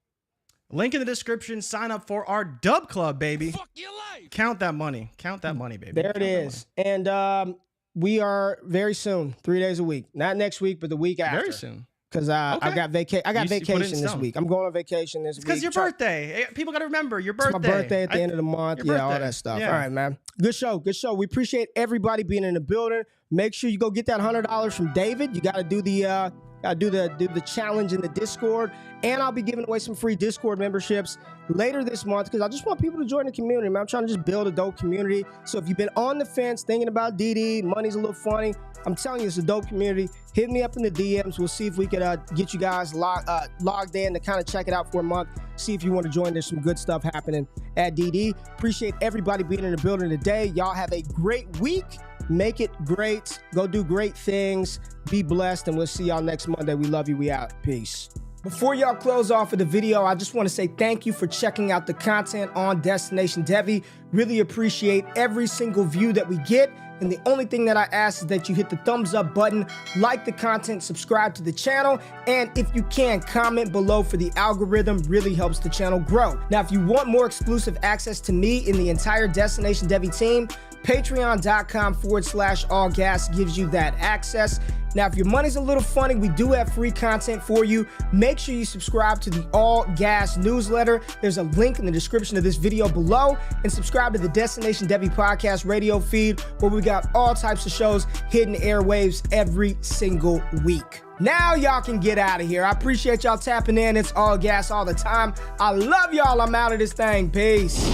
Link in the description. Sign up for our Dubclub, baby. Fuck your life. Count that money. Count that money, baby. There it is. And we are very soon, 3 days a week. Not next week, but the week after. Very soon. Because I got vacation this week. I'm going on vacation this week. Because your birthday. People got to remember your birthday. It's my birthday at the end of the month. Yeah, all that stuff. Yeah. All right, man. Good show. Good show. We appreciate everybody being in the building. Make sure you go get that $100 from David. You got to do the do the challenge in the Discord, and I'll be giving away some free Discord memberships later this month because I just want people to join the community, man. I'm trying to just build a dope community. So if you've been on the fence thinking about DD, money's a little funny, I'm telling you, it's a dope community. Hit me up in the DMs. We'll see if we could get you guys logged in to kind of check it out for a month. See if you want to join. There's some good stuff happening at DD. Appreciate everybody being in the building today. Y'all have a great week. Make it great. Go do great things. Be blessed, and we'll see y'all next Monday. We love you. We out. Peace. Before y'all close off of the video, I just want to say thank you for checking out the content on Destination Devy. Really appreciate every single view that we get. And the only thing that I ask is that you hit the thumbs up button, like the content, subscribe to the channel, and if you can, comment below for the algorithm. Really helps the channel grow. Now, if you want more exclusive access to me and the entire Destination Devy team, patreon.com/allgas gives you that access. Now, if your money's a little funny, we do have free content for you. Make sure you subscribe to the All Gas newsletter. There's a link in the description of this video below, and subscribe to the Destination Devy podcast radio feed, where we got all types of shows hitting airwaves every single week. Now y'all can get out of here. I appreciate y'all tapping in. It's All Gas all the time. I love y'all. I'm out of this thing. Peace.